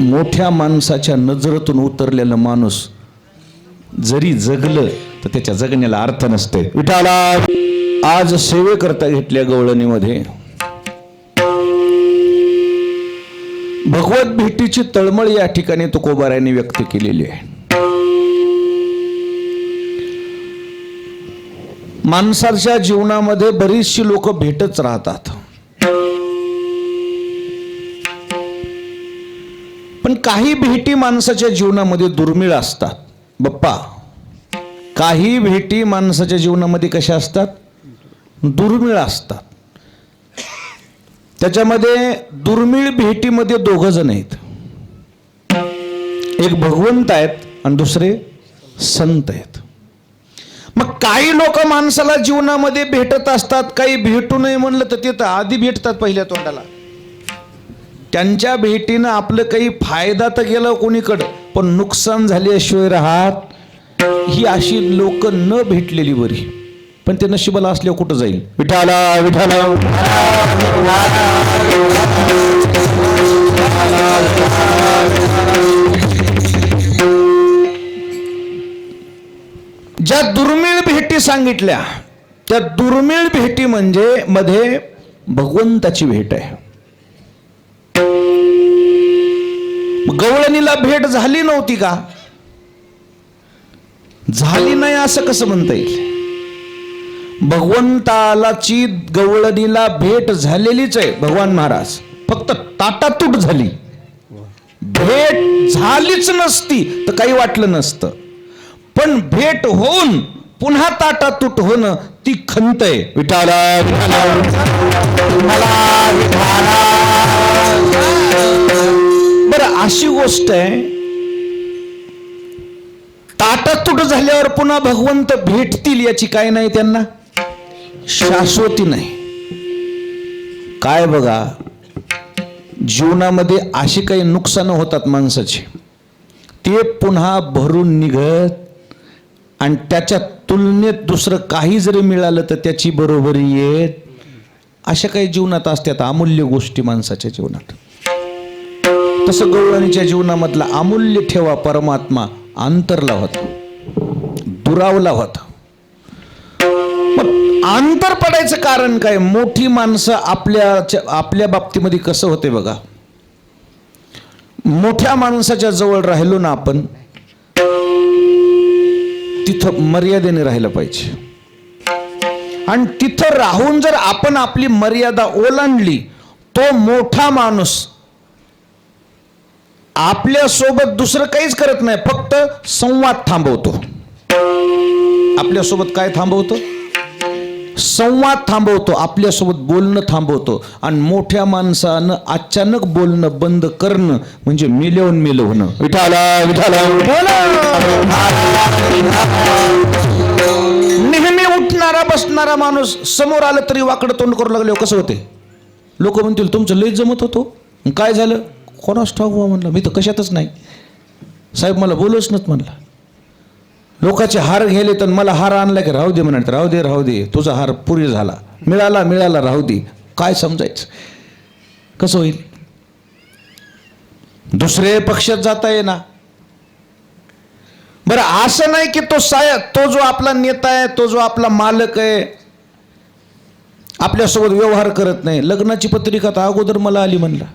मोठ्या माणसाच्या नजरेतून उतरलेला माणूस जरी जगलं तर त्याच्या जगण्याला अर्थ नसते. विठाला आज सेवेकरता घेतल्या गवळणीमध्ये भगवत भेटीची तळमळ या ठिकाणी तुकोबारायांनी व्यक्त केलेली आहे. माणसाच्या जीवनामध्ये बरीचशी लोक भेटच राहतात, पण काही भेटी माणसाच्या जीवनामध्ये दुर्मिळ असतात. बाप्पा, काही भेटी माणसाच्या जीवनामध्ये कशा असतात? दुर्मिळ असतात. त्याच्यामध्ये दुर्मिळ भेटीमध्ये दोघ जण आहेत, एक भगवंत आहेत आणि दुसरे संत आहेत. मग काही लोक माणसाला जीवनामध्ये भेटत असतात, काही भेटू नये म्हणलं तर ते तर आधी भेटतात पहिल्या तोंडाला. त्यांच्या भेटीनं आपलं काही फायदा तर गेला कोणीकडं, पण नुकसान झाल्याशिवाय राहत. ही अशी लोक न भेटलेली बरी, पण ते नशिबाला असल्यावर कुठं जाईल? विठाला विठाला ज्या दुर्मिळ भेटी सांगितल्या त्या दुर्मिळ भेटी म्हणजे मध्ये भगवंताची भेट आहे. गवळणीला भेट झाली नव्हती का? झाली नाही असं कसं म्हणता येईल? भगवंतालाची गवळणीला भेट झालेलीच आहे. भगवान महाराज फक्त ताटातूट झाली, भेट झालीच नसती तर काही वाटलं नसतं. पण भेट होऊन पुन्हा ताटातूट होणं ती खंत आहे. विठाला बरं, अशी गोष्ट आहे, ताटातूट झाल्यावर पुन्हा भगवंत भेटतील याची काय नाही, त्यांना शाश्वती नाही. काय बघा, जीवनामध्ये अशी काही नुकसान होतात माणसाचे, ते पुन्हा भरून निघत आणि त्याच्या तुलनेत दुसरं काही जरी मिळालं तर त्याची बरोबरी येत. अशा काही जीवनात असतात अमूल्य गोष्टी माणसाच्या जीवनात. तसं गवळणीच्या जीवनामधला अमूल्य ठेवा परमात्मा अंतरला होता, दुरावला होता. मग अंतर पडायचं कारण काय? मोठी माणसं आपल्या बाबतीमध्ये कसं होते बघा, मोठ्या माणसाच्या जवळ राहिलो ना आपण, तिथं मर्यादेने राहिलं पाहिजे. आणि तिथं राहून जर आपण आपली मर्यादा ओलांडली, तो मोठा माणूस आपल्या सोबत दुसरं काहीच करत नाही, फक्त संवाद थांबवतो. आपल्या सोबत काय थांबवतो? संवाद थांबवतो, आपल्यासोबत बोलणं थांबवतो. आणि मोठ्या माणसानं अचानक बोलणं बंद करणं म्हणजे मिलवून मिलव होणं. विठाला विठाला नेहमी उठणारा बसणारा माणूस समोर आलं तरी वाकडं तोंड करू लागले कसं होते? लोक म्हणतील तुमचं लय जमत होतो. काय झालं? कोणाच ठाऊक म्हणलं, मी तर कशातच नाही साहेब, मला बोलूच नत म्हणलं. लोकांचे हार घ्यायले तर मला हार आणला की राहू दे म्हणत, राहू दे राहू दे, तुझा हार पुरी झाला, मिळाला मिळाला, राहू दे. काय समजायचं? कसं होईल? दुसरे पक्षात जाता येईना. बरं, असं नाही की तो जो आपला नेता आहे, तो जो आपला मालक आहे, आपल्यासोबत व्यवहार करत नाही. लग्नाची पत्रिका तर अगोदर मला आली म्हणला,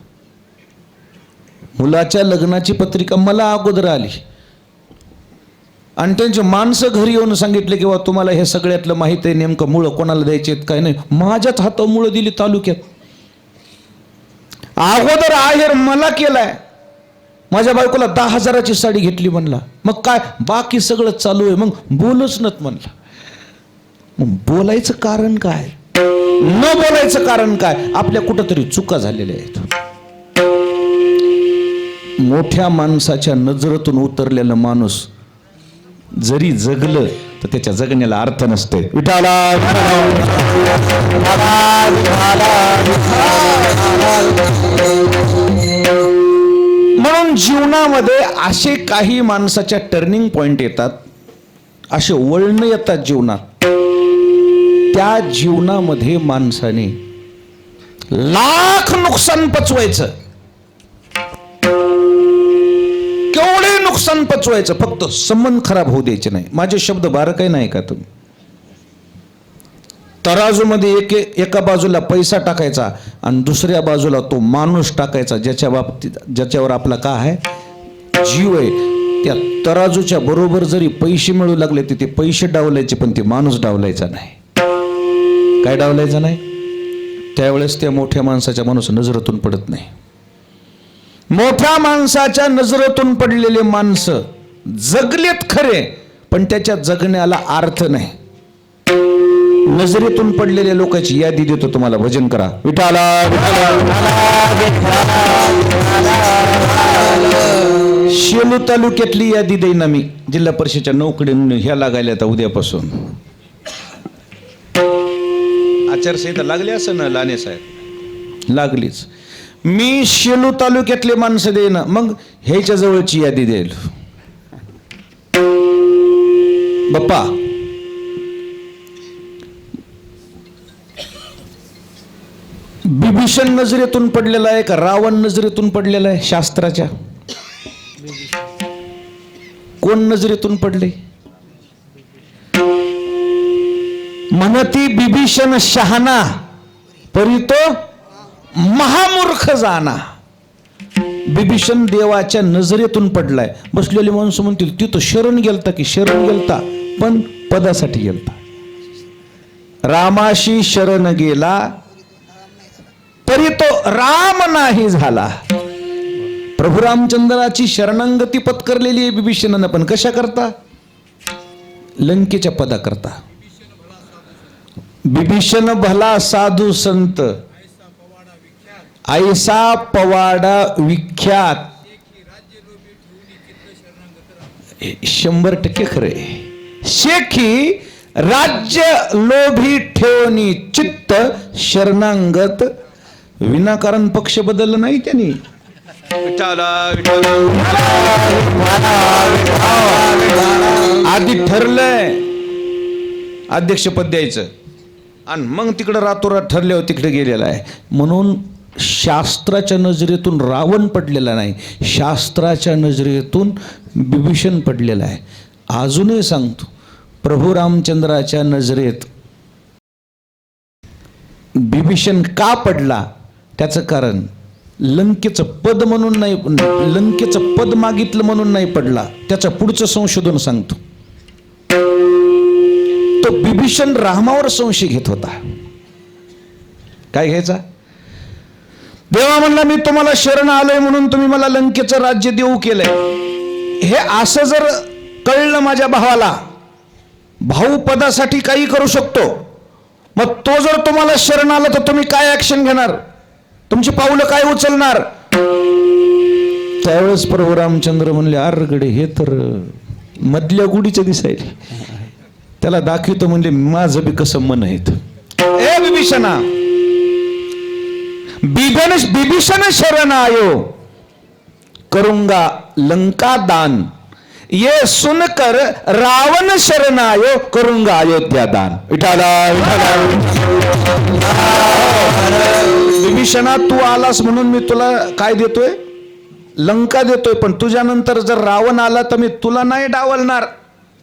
मुलाच्या लग्नाची पत्रिका मला अगोदर आली. आणि त्यांचे माणसं घरी येऊन सांगितले किंवा तुम्हाला हे सगळ्यातलं माहित आहे, नेमकं मुळं कोणाला द्यायचे काय नाही. माझ्याच हातावर मुळं दिली तालुक्यात. अगोदर आहेर मला केलाय, माझ्या बायकोला 10,000ची साडी घेतली म्हणला. मग काय बाकी सगळं चालू आहे, मग बोलच नत म्हणला. मग बोलायचं कारण काय? न बोलायचं कारण काय? आपल्या कुठंतरी चुका झालेल्या आहेत. मोठ्या माणसाच्या नजरेतून उतरलेला माणूस जरी जगलं तर त्याच्या जगण्याला अर्थ नसते. विठाला म्हणून जीवनामध्ये असे काही माणसाच्या टर्निंग पॉइंट येतात, असे वळण येतात जीवनात. त्या जीवनामध्ये माणसाने लाख नुकसान पचवायचं नुकसान पचवायचं, फक्त संबंध खराब होऊ द्यायचे नाही. माझे शब्द बारकाई नाही का तुम्ही? तराजूमध्ये एका बाजूला पैसा टाकायचा आणि दुसऱ्या बाजूला तो माणूस टाकायचा ज्याच्यावर आपला का आहे, जीव आहे. त्या तराजूच्या बरोबर जरी पैसे मिळू लागले तर ते पैसे डावलायचे, पण ते माणूस डावलायचा नाही. काय डावलायचा नाही? त्यावेळेस त्या मोठ्या माणसाच्या माणूस नजरेतून पडत नाही. मोठ्या माणसाच्या नजरेतून पडलेले माणसं जगलेत खरे, पण त्याच्या जगण्याला अर्थ नाही. नजरेतून पडलेल्या लोकांची यादी देतो तुम्हाला. भजन करा विठाला. शेलू तालुक्यातली यादी देईन मी. जिल्हा परिषदेच्या नोकरी ह्या लागायला आता उद्यापासून. आचारसंहिता लागली असं ना लाने साहेब? लागलीच. मी शेलू तालुक्यातले माणसं देईन, मग ह्याच्या जवळची यादी देईल. बाप्पा बिभीषण नजरेतून पडलेला आहे का रावण नजरेतून पडलेला आहे? शास्त्राच्या कोण नजरेतून पडले? म्हणती बिभीषण शहाणा परी तो महामूर्ख जाना. बिभीषण देवाच्या नजरेतून पडलाय. बसलेली माणसं म्हणतील ती तो शरण गेलता की शरण गेलता, पण पदासाठी गेलता. रामाशी शरण गेला तरी तो राम नाही झाला. प्रभू रामचंद्राची शरणांगती पत्करलेली आहे बिभीषणानं, पण कशा करता? लंकेच्या पदा करता. बिभीषण भला साधू संत ऐसा पवाडा विख्यात. 100% खरे. शेखी राज्य लोभी ठेवणी चित्त शरणांगत. विनाकारण पक्ष बदलला नाही त्यांनी. आधी ठरलंय अध्यक्षपद द्यायचं आणि मग तिकडं रातोरात ठरल्यावर तिकडे गेलेला आहे. म्हणून शास्त्राच्या नजरेतून रावण पडलेला नाही, शास्त्राच्या नजरेतून बिभीषण पडलेला आहे. अजूनही सांगतो, प्रभू रामचंद्राच्या नजरेत बिभीषण का पडला त्याचं कारण लंकेचं पद म्हणून नाही, लंकेचं पद मागितलं म्हणून नाही पडला. त्याचं पुढचं संशोधन सांगतो. तो बिभीषण रामावर संशय घेत होता. काय घ्यायचा? देवा म्हणला मी तुम्हाला शरण आलोय म्हणून तुम्ही मला लंकेचं राज्य देऊ केलंय. हे असं जर कळलं माझ्या भावाला, भाऊ पदासाठी काही करू शकतो, मग तो जर तुम्हाला शरण आला तर तुम्ही काय ऍक्शन घेणार? तुमची पावलं काय उचलणार? त्यावेळेस प्रभू रामचंद्र म्हणले अरगडे हे तर मधल्या गुढीचे दिसायले, त्याला दाखवतो म्हणजे माझं बी कसं मन आहे. ए बिभीषणा, बिभीषण शरण आयो करूंगा लंका दान. ये सुनकर रावण शरण आयो करूंगा अयोध्या दान. बिभीषणा तू आलास म्हणून मी तुला काय देतोय? लंका देतोय. पण तुझ्यानंतर जर रावण आला तर मी तुला नाही डावलणार.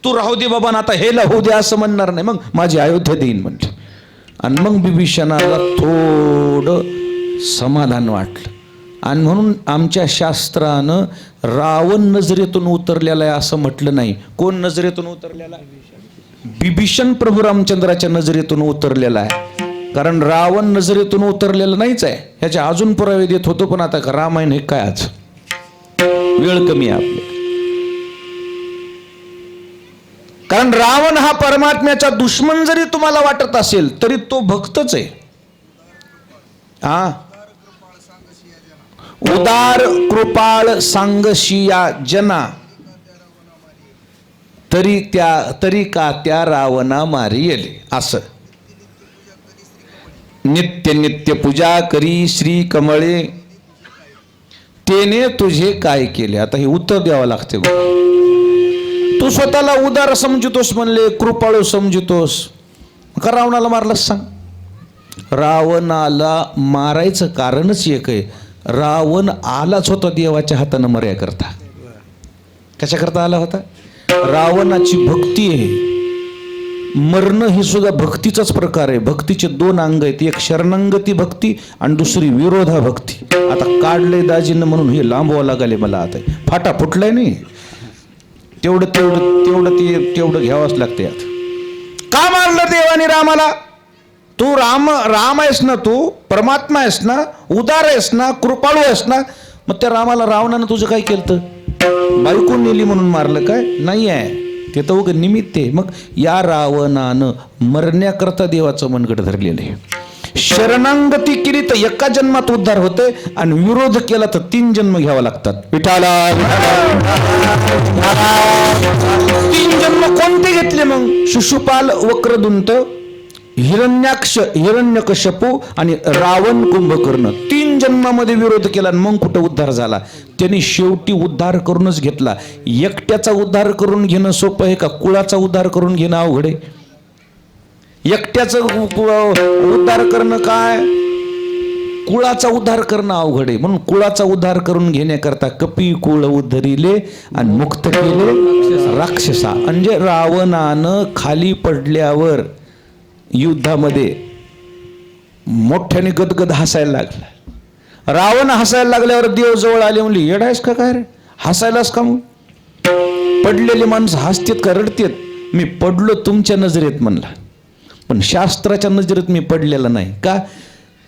तू राहू दे बाबा आता हे होऊ दे असं म्हणणार नाही. मग माझी अयोध्या देईन म्हणते. आणि मग बिभीषणाला थोडं समाधान वाटलं. आणि म्हणून आमच्या शास्त्रानं रावण नजरेतून उतरलेला आहे असं म्हटलं नाही. कोण नजरेतून उतरलेला? बिभीषण प्रभू रामचंद्राच्या नजरेतून उतरलेला आहे. कारण रावण नजरेतून उतरलेलं नाहीच आहे. ह्याच्या अजून पुरावे देत होतो, पण आता रामायण हे काय आज वेळ कमी आहे आपली. कारण रावण हा परमात्म्याचा दुश्मन जरी तुम्हाला वाटत असेल तरी तो भक्तच आहे. हा, उदार कृपाळ सांगशिया जना तरी का त्या रावणा मारी येले. असं नित्य नित्य पूजा करी श्री कमळे तेने तुझे काय केले. आता हे उत्तर द्यावं लागते. तू स्वतःला उदार समजतोस म्हणले, कृपाळू समजतोस, का रावणाला मारलास सांग? रावणाला मारायचं कारणच एक आहे, रावण आलाच होता देवाच्या हातानं मर्या करता. कशाकरता आला होता? रावणाची भक्ती आहे, मरणं ही सुद्धा भक्तीचाच प्रकार आहे. भक्तीचे 2 अंग आहेत, एक शरणांगती भक्ती आणि दुसरी विरोधा भक्ती. आता काढलंय दाजीनं म्हणून हे लांबवावं लागले मला. आता फाटा फुटलाय नाही, तेवढं घ्यावंच लागते. आता का मारलं देवाने रामाला? तू राम आहेस ना, तू परमात्मा आहेस ना, उदार आहेस ना, कृपाळू आहेस ना, मग त्या रामाला रावणानं तुझं काय केलं? बायको नेली म्हणून मारलं काय? नाही आहे, ते तर उग निमित्त आहे. मग या रावणानं मरण्याकरता देवाचं मनगट धरलेलं आहे. शरणांगती केली तर एका जन्मात उद्धार होते आणि विरोध केला तर 3 जन्म घ्यावा लागतात. विठाला 3 जन्म कोणते घेतले मग? शिशुपाल, वक्रदुंत, हिरण्याक्ष, हिरण्यकश्यपू आणि रावण, कुंभकर्ण. 3 जन्मामध्ये विरोध केला आणि मग कुठं उद्धार झाला? त्यांनी शेवटी उद्धार करूनच घेतला. एकट्याचा उद्धार करून घेणं सोपं आहे का कुळाचा उद्धार करून घेणं अवघड आहे? एकट्याचं उद्धार करणं काय, कुळाचा उद्धार करणं अवघड आहे. म्हणून कुळाचा उद्धार करून घेण्याकरता कपी कुळ उद्धरिले आणि मुक्त केले राक्षसा. म्हणजे रावणानं खाली पडल्यावर युद्धामध्ये मोठ्याने गदगद हसायला लागला. रावण हसायला लागल्यावर देव जवळ आले, म्हणले येडायस का काय रे, हसायलाच का? मग पडलेले माणसं हसतेत का रडतेत? मी पडलो तुमच्या नजरेत म्हणला, पण शास्त्राच्या नजरेत मी पडलेला नाही. का?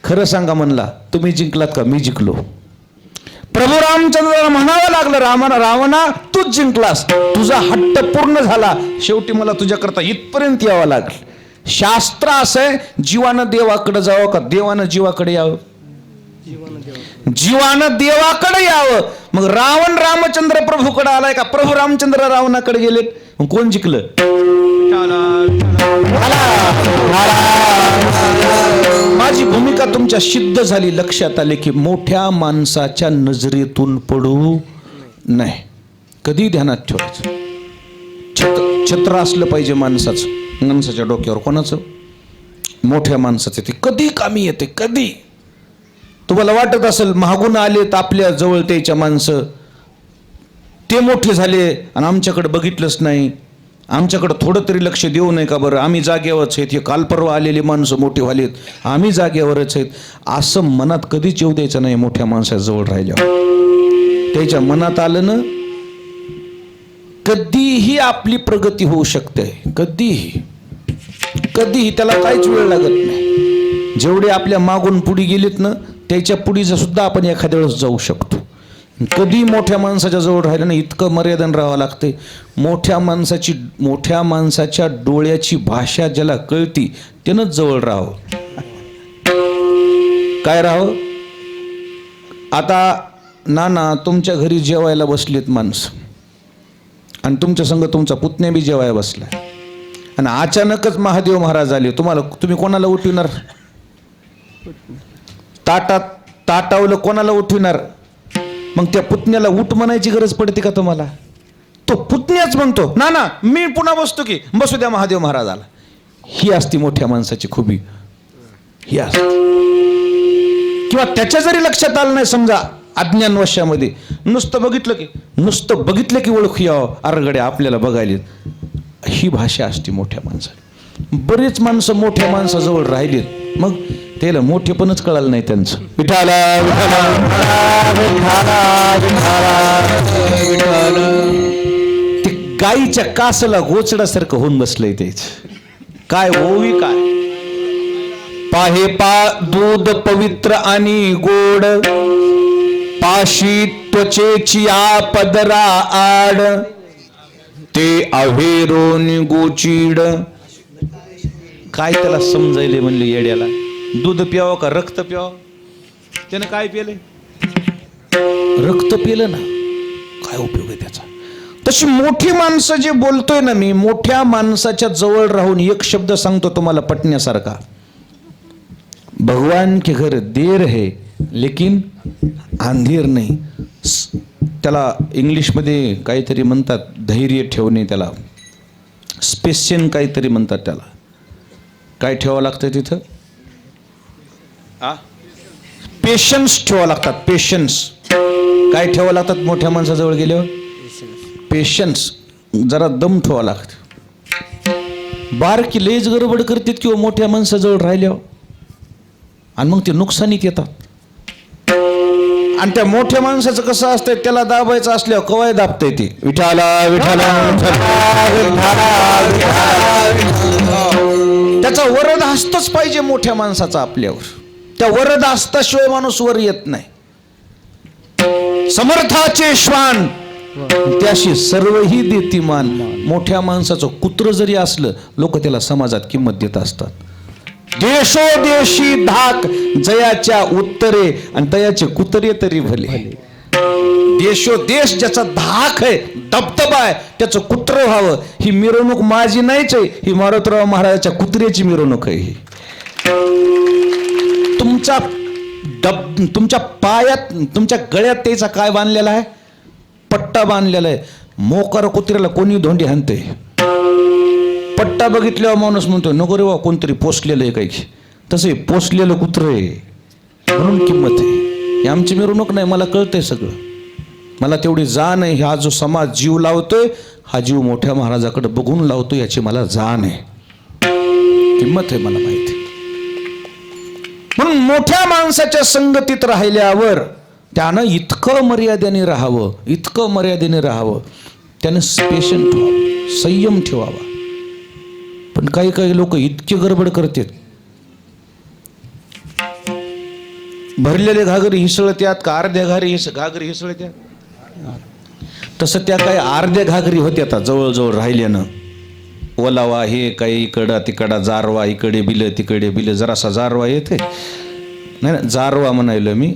खरं सांगा म्हणला, तुम्ही जिंकलात का मी जिंकलो? प्रभू रामचंद्राला म्हणावं लागलं, रावणा तूच जिंकलास, तुझा हट्ट पूर्ण झाला, शेवटी मला तुझ्याकरता इथपर्यंत यावं लागलं. शास्त्र असं आहे, जीवानं देवाकडे जावं का देवानं जीवाकडे यावं? जीवानं देवाकडे यावं. मग रावण रामचंद्र प्रभूकडे आलाय का प्रभू रामचंद्र रावणाकडे गेले? मग कोण जिंकलं? माझी भूमिका तुमच्या सिद्ध झाली, लक्षात आले की मोठ्या माणसाच्या नजरेतून पडू नाही. कधी ध्यानात ठेवायचं, छत्र असलं पाहिजे माणसाच्या डोक्यावर. कोणाचं? मोठ्या माणसाचं. ते कधी कामी येते. कधी तुम्हाला वाटत असेल मागून आलेत आपल्या जवळ त्याच्या माणसं, ते मोठे झाले आणि आमच्याकडे बघितलंच नाही, आमच्याकडं थोडं तरी लक्ष देऊ नये का बरं, आम्ही जागेवरच आहेत, हे काल परवा आलेली माणसं मोठी व्हालीत, आम्ही जागेवरच आहेत, असं मनात कधीच येऊ द्यायचं नाही. मोठ्या माणसाजवळ राहिल्यावर त्याच्या मनात आलं ना, कधीही आपली प्रगती होऊ शकते. कधीही त्याला काहीच वेळ लागत नाही. जेवढे आपल्या मागून पुढे गेलेत ना, त्याच्या पुढीचं सुद्धा आपण एखाद्या वेळेस जाऊ शकतो. कधी मोठ्या माणसाच्या जवळ राहिलं ना, इतकं मर्यादन राहावं लागते. मोठ्या माणसाच्या डोळ्याची भाषा ज्याला कळती त्यानंच जवळ राहावं. काय राहावं? आता नाना तुमच्या घरी जेवायला बसलीत माणसं आणि तुमच्या संग तुमचा पुतण्या बी जेवायला बसला आणि अचानकच महादेव महाराज आले, तुम्ही कोणाला उठविणार? ताटावलं कोणाला उठविणार? मग त्या पुतण्याला उठ म्हणायची गरज पडते का तुम्हाला? तो पुतण्याच म्हणतो ना मी पुन्हा बसतो की, बसू द्या महादेव महाराज आला. ही असती मोठ्या माणसाची खूबी, ही असते. किंवा त्याच्या जरी लक्षात आलं नाही, समजा अज्ञानवशामध्ये नुसतं बघितलं की ओळखू यावं, अरगड्या आपल्याला बघायला, ही भाषा असते मोठ्या माणसाला. बरेच माणसं मोठ्या माणसाजवळ राहिलीत, मग त्याला मोठेपणच कळालं नाही त्यांचं. ते गाईच्या कासला गोचडासारखं होऊन बसलंय तेच. काय ओवी काय पाहे दूध पवित्र आणि गोड, पाशी त्वचेची पदरा आड, ते अहेरोन गोचीड. काय त्याला समजायले म्हणले येड्याला? दूध प्यावं का रक्त प्यावं? त्यानं काय पिले? रक्त पिलं ना, काय उपयोग आहे त्याचा? तशी मोठी माणसं जे बोलतोय ना मी, मोठ्या माणसाच्या जवळ राहून एक शब्द सांगतो तुम्हाला पटण्यासारखा. भगवान के घर देर है लेकिन अंधेर नाही. त्याला इंग्लिशमध्ये काहीतरी म्हणतात, धैर्य ठेवणे, त्याला स्पेशन काहीतरी म्हणतात. त्याला काय ठेवावं लागतं तिथं? पेशन्स ठेवावं लागतात. पेशन्स काय ठेवावं लागतात मोठ्या माणसाजवळ गेल्यावर? पेशन्स, जरा दम ठेवा लागत. बारकी लयच गडबड करतात किंवा मोठ्या माणसाजवळ राहिल्यावर, आणि मग ते नुकसानीत येतात. आणि त्या मोठ्या माणसाचं कसं असतंय, त्याला दाबायचं असल्यावर कवाय दाबतंय ते विठाला विठाला. त्याचा वरद हस्तच पाहिजे मोठ्या माणसाचा आपल्यावर. त्या वरद हस्ताशिवाय माणूस वर येत नाही. समर्थाचे श्वान त्याशी सर्वही देतीमान. मोठ्या माणसाचं कुत्र जरी असलं, लोक त्याला समाजात किंमत देत असतात. देशोदेशी धाक जयाच्या उत्तरे, आणि तयाचे कुत्रे तरी भले. देशोदेश ज्याचा धाक आहे, दबदबा आहे, त्याचं कुत्र व्हावं. ही मिरवणूक माझी नाहीच आहे, ही मारुतराव महाराजाच्या कुत्र्याची मिरवणूक आहे. ही तुमच्या पायात, तुमच्या गळ्यात त्याचा काय बांधलेला आहे? पट्टा बांधलेला आहे. मोकार कुत्र्याला कोणी धोंडी हाणते. पट्टा बघितल्यावर माणूस म्हणतो नको रे वा, कोणतरी पोसलेलं आहे काही. तसं पोसलेलं कुत्र आहे म्हणून किंमत आहे. ही आमची मिरवणूक नाही, मला कळतंय सगळं. मला तेवढी जाण आहे. हा जो समाज जीव लावतोय, हा जीव मोठ्या महाराजाकडे बघून लावतो, याची मला जाण आहे, किंमत आहे, मला माहिती. म्हणून मोठ्या माणसाच्या संगतीत राहिल्यावर त्यानं इतकं मर्यादेने राहावं, इतकं मर्यादेने राहावं. त्यानं पेशंट व्हावं, संयम ठेवावा. पण काही काही लोक इतके गडबड करतात, भरलेले घागरी हिसळत्यात का अर्ध्या घागरी हिसळत्यात. तसं त्या काही अर्ध्या घागरी होत्या आता जवळजवळ राहिल्यानं. ओलावा हे काही इकडं तिकडा जारवा, इकडे बिलं तिकडे बिलं, जरासा जारवा येते नाही ना, जारवा म्हणायलो मी.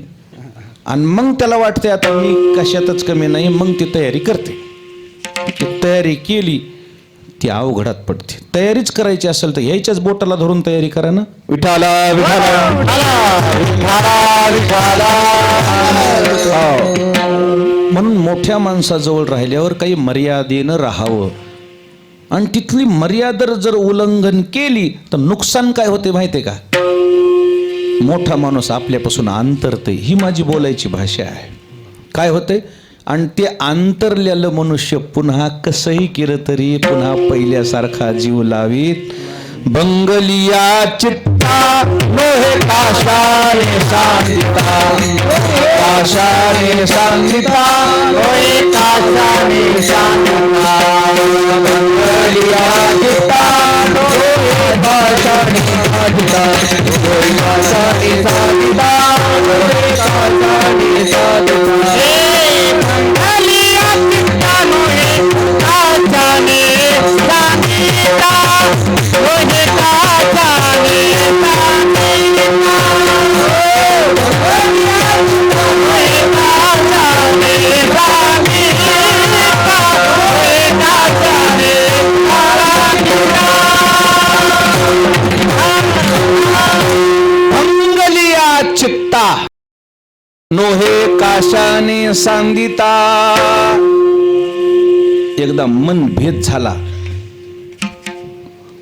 आणि मग त्याला वाटते आता मी कशातच कमी नाही, मग ती तयारी करते. ती तयारी केली ती अवघडात पडते. तयारीच करायची असेल तर यायच्याच बोटाला धरून तयारी करा ना. विठाला विठाला. म्हणून मोठ्या माणसाजवळ राहिल्यावर काही मर्यादेनं राहावं. आणि तिथली मर्यादा जर उल्लंघन केली तर नुकसान काय होते माहितीये का? मोठा माणूस आपल्यापासून अंतरते. ही माझी बोलायची भाषा आहे. काय होते? आणि ते अंतरलेलं मनुष्य पुन्हा कसंही केलं तरी पुन्हा पहिल्यासारखा जीव लावीत. बंगलिया चित्ता नोहे काशाने सांगिता, काशाने सांगिता नोहे काशाने सांगिता. बंगलिया चित्ता नोहे काशाने सांगिता, नोहे काशाने सांगिता, नोहे काशाने सांगिता. चित्ता नोहे काशाने सांगिता. एकदा मन भेद झाला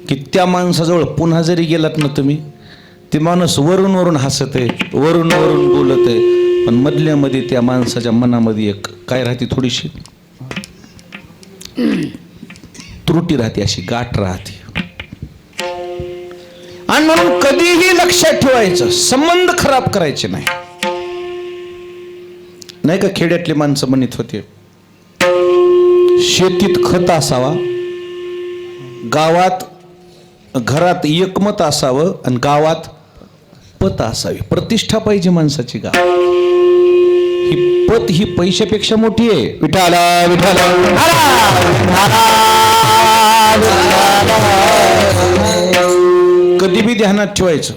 की त्या माणसाजवळ पुन्हा जरी गेलात ना तुम्ही, ते माणूस वरून वरून हसत आहे, वरून वरून बोलत आहे, पण मधल्यामध्ये त्या माणसाच्या मनामध्ये एक काय राहते, थोडीशी त्रुटी राहते, अशी गाठ राहते. आणि म्हणून कधीही लक्षात ठेवायचं, संबंध खराब करायचे नाही. नाही का खेड्यातली माणसं म्हणत होते शेतीत खत असावा, गावात घरात एकमत असावं आणि गावात पत असावी. प्रतिष्ठा पाहिजे माणसाची. गाव ही पत ही पैशापेक्षा मोठी आहे. विठाला विठाला. कधी बी ध्यानात ठेवायचं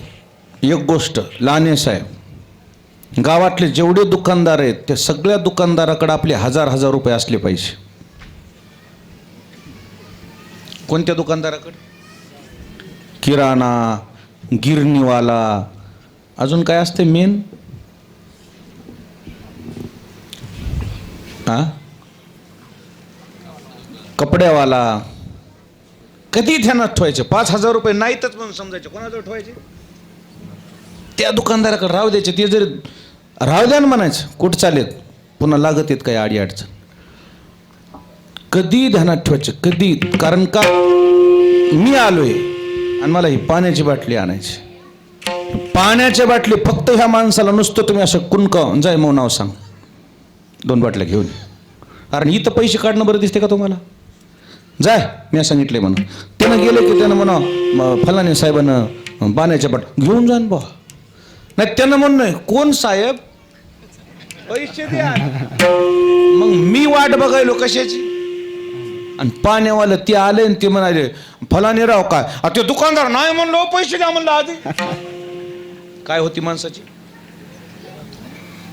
एक गोष्ट, लाने साहेब, गावातले जेवढे दुकानदार आहेत त्या सगळ्या दुकानदाराकडे आपले हजार हजार रुपये असले पाहिजे. कोणत्या दुकानदाराकडे? किराणा, गिरणीवाला, अजून काय असते मेन? कपड्यावाला. कधी ध्यानात ठेवायचे 5,000 रुपये नाहीतच म्हणून समजायचे. कोणाजवळ ठेवायचे? त्या दुकानदाराकडे राहू द्यायचे. ते जर राहू द्या ना म्हणायचं, कुठं चालेत, पुन्हा लागत येत काही आडी अडचण. कधी ध्यानात ठेवायचं, कधी. कारण का मी आलोय आणि मला ही पाण्याची बाटली आणायची. पाण्याच्या बाटली फक्त ह्या माणसाला नुसतं तुम्ही असं कुणकावून जाय मग नाव सांग 2 बाटल्या घेऊन. कारण इथं पैसे काढणं बरं दिसते का तुम्हाला? जाय मी सांगितले म्हणून. त्यानं गेले की त्यानं म्हणा फलाने साहेबानं पाण्याच्या बाट घेऊन जा बा. नाही त्यानं म्हणणं कोण साहेब पैसे द्या. मग मी वाट बघायलो कशाची. आणि पाण्यावालं ते आले आणि ते म्हणाले फलाने राव काय ते दुकानदार नाही म्हणलो पैसे द्या म्हणलं आधी. काय होती माणसाची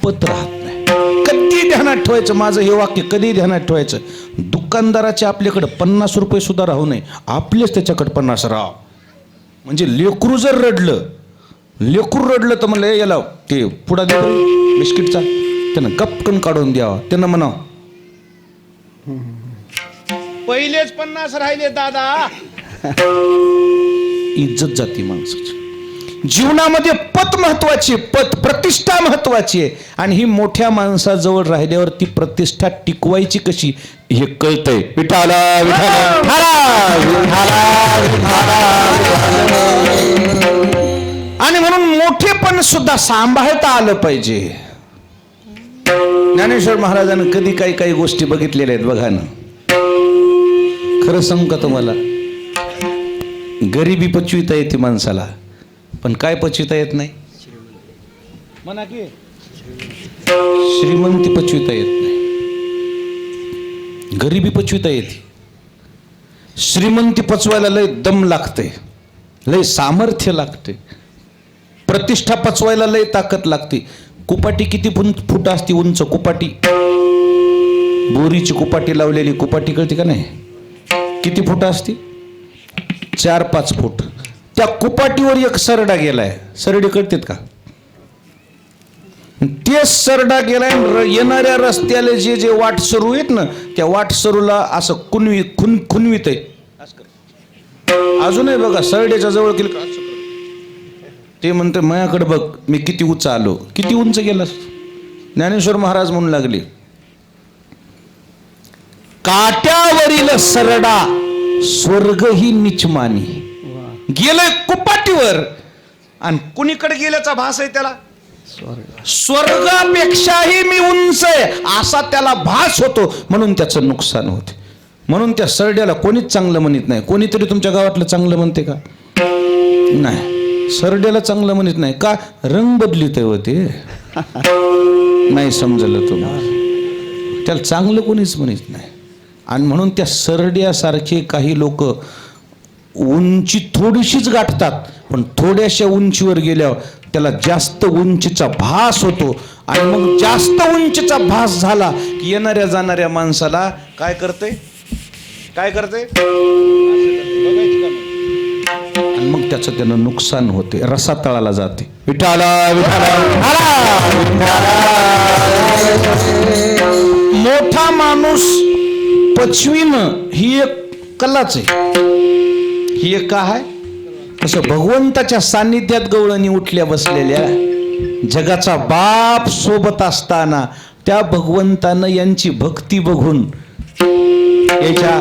पत राहत नाही. कधी ध्यानात ठेवायचं माझं हे वाक्य, कधी ध्यानात ठेवायचं. दुकानदाराचे आपल्याकडे 50 रुपये सुद्धा राहू नये, आपलेच त्याच्याकडे 50 राहा. म्हणजे लेकरू जर रडलं, लेकरू रडलं तर म्हणलं याला ते पुडा दे बिस्किटचा, त्यानं गपकन काढून द्यावा. त्यानं म्हणा पहिलेच 50 राहिले दादा. इज्जत जाती माणसाची. जीवनामध्ये पत महत्वाची, पत प्रतिष्ठा महत्वाची आहे. आणि ही मोठ्या माणसाजवळ राहिल्यावर ती प्रतिष्ठा टिकवायची कशी हे कळतंय. विठाला आणि म्हणून मोठेपण सुद्धा सांभाळता आलं पाहिजे. ज्ञानेश्वर महाराजांनी कधी काही गोष्टी बघितलेल्या आहेत बघा ना. खरं सांगू का तुम्हाला, गरिबी पचविता येते माणसाला, पण काय पचविता येत नाही म्हणा की श्रीमंती पचविता येत नाही. गरिबी पचविता येते. श्रीमंती पचवायला लय दम लागते, लय सामर्थ्य लागते. प्रतिष्ठा पचवायला लय ताकद लागते. कुपाटी किती फूट असते उंच कुपाटी, बोरीची कुपाटी लावलेली कुपाटी कळते का नाही? किती फूट असते? 4-5 फूट. त्या कुपाटीवर एक सरडा गेलाय. सरडे कळतात का? ते सरडा गेलाय. येणाऱ्या रस्त्याला जे वाटसरू आहेत ना, त्या वाटसरूला असं खुनवित आहे. अजूनही बघा सरड्याच्या जवळ गेलं का ते म्हणते माझ्याकडे बघ मी किती उंच आलो. किती उंच गेलास? ज्ञानेश्वर महाराज म्हणू लागले काट्यावरील सरडा स्वर्ग ही निचमानी. गेलंय कुपाटीवर आणि कुणीकडे गेल्याचा भास आहे त्याला. स्वर्गापेक्षाही मी उंच आहे असा त्याला भास होतो. म्हणून त्याचं नुकसान होते. म्हणून त्या सरड्याला कोणीच चांगलं म्हणत नाही. कोणीतरी तुमच्या गावातलं चांगलं म्हणते का? नाही. सरड्याला चांगलं म्हणत नाही का? रंग बदलित होते. नाही समजलं तुम्हाला. त्याला चांगलं कोणीच म्हणत नाही. आणि म्हणून त्या सरड्यासारखे काही लोक उंची थोडीशीच गाठतात, पण थोड्याशा उंचीवर गेल्यावर त्याला जास्त उंचीचा भास होतो. आणि मग जास्त उंचीचा भास झाला की येणाऱ्या जाणाऱ्या माणसाला काय करते आणि मग त्याचं त्यानं नुकसान होते, रसातळाला जाते. विठाला मोठा माणूस पचवीनं ही एक कलाच आहे. ही एक काय आहे? कसं भगवंताच्या सान्निध्यात गवळणी उठल्या बसलेल्या जगाचा बाप सोबत असताना त्या भगवंतानं यांची भक्ती बघून याच्या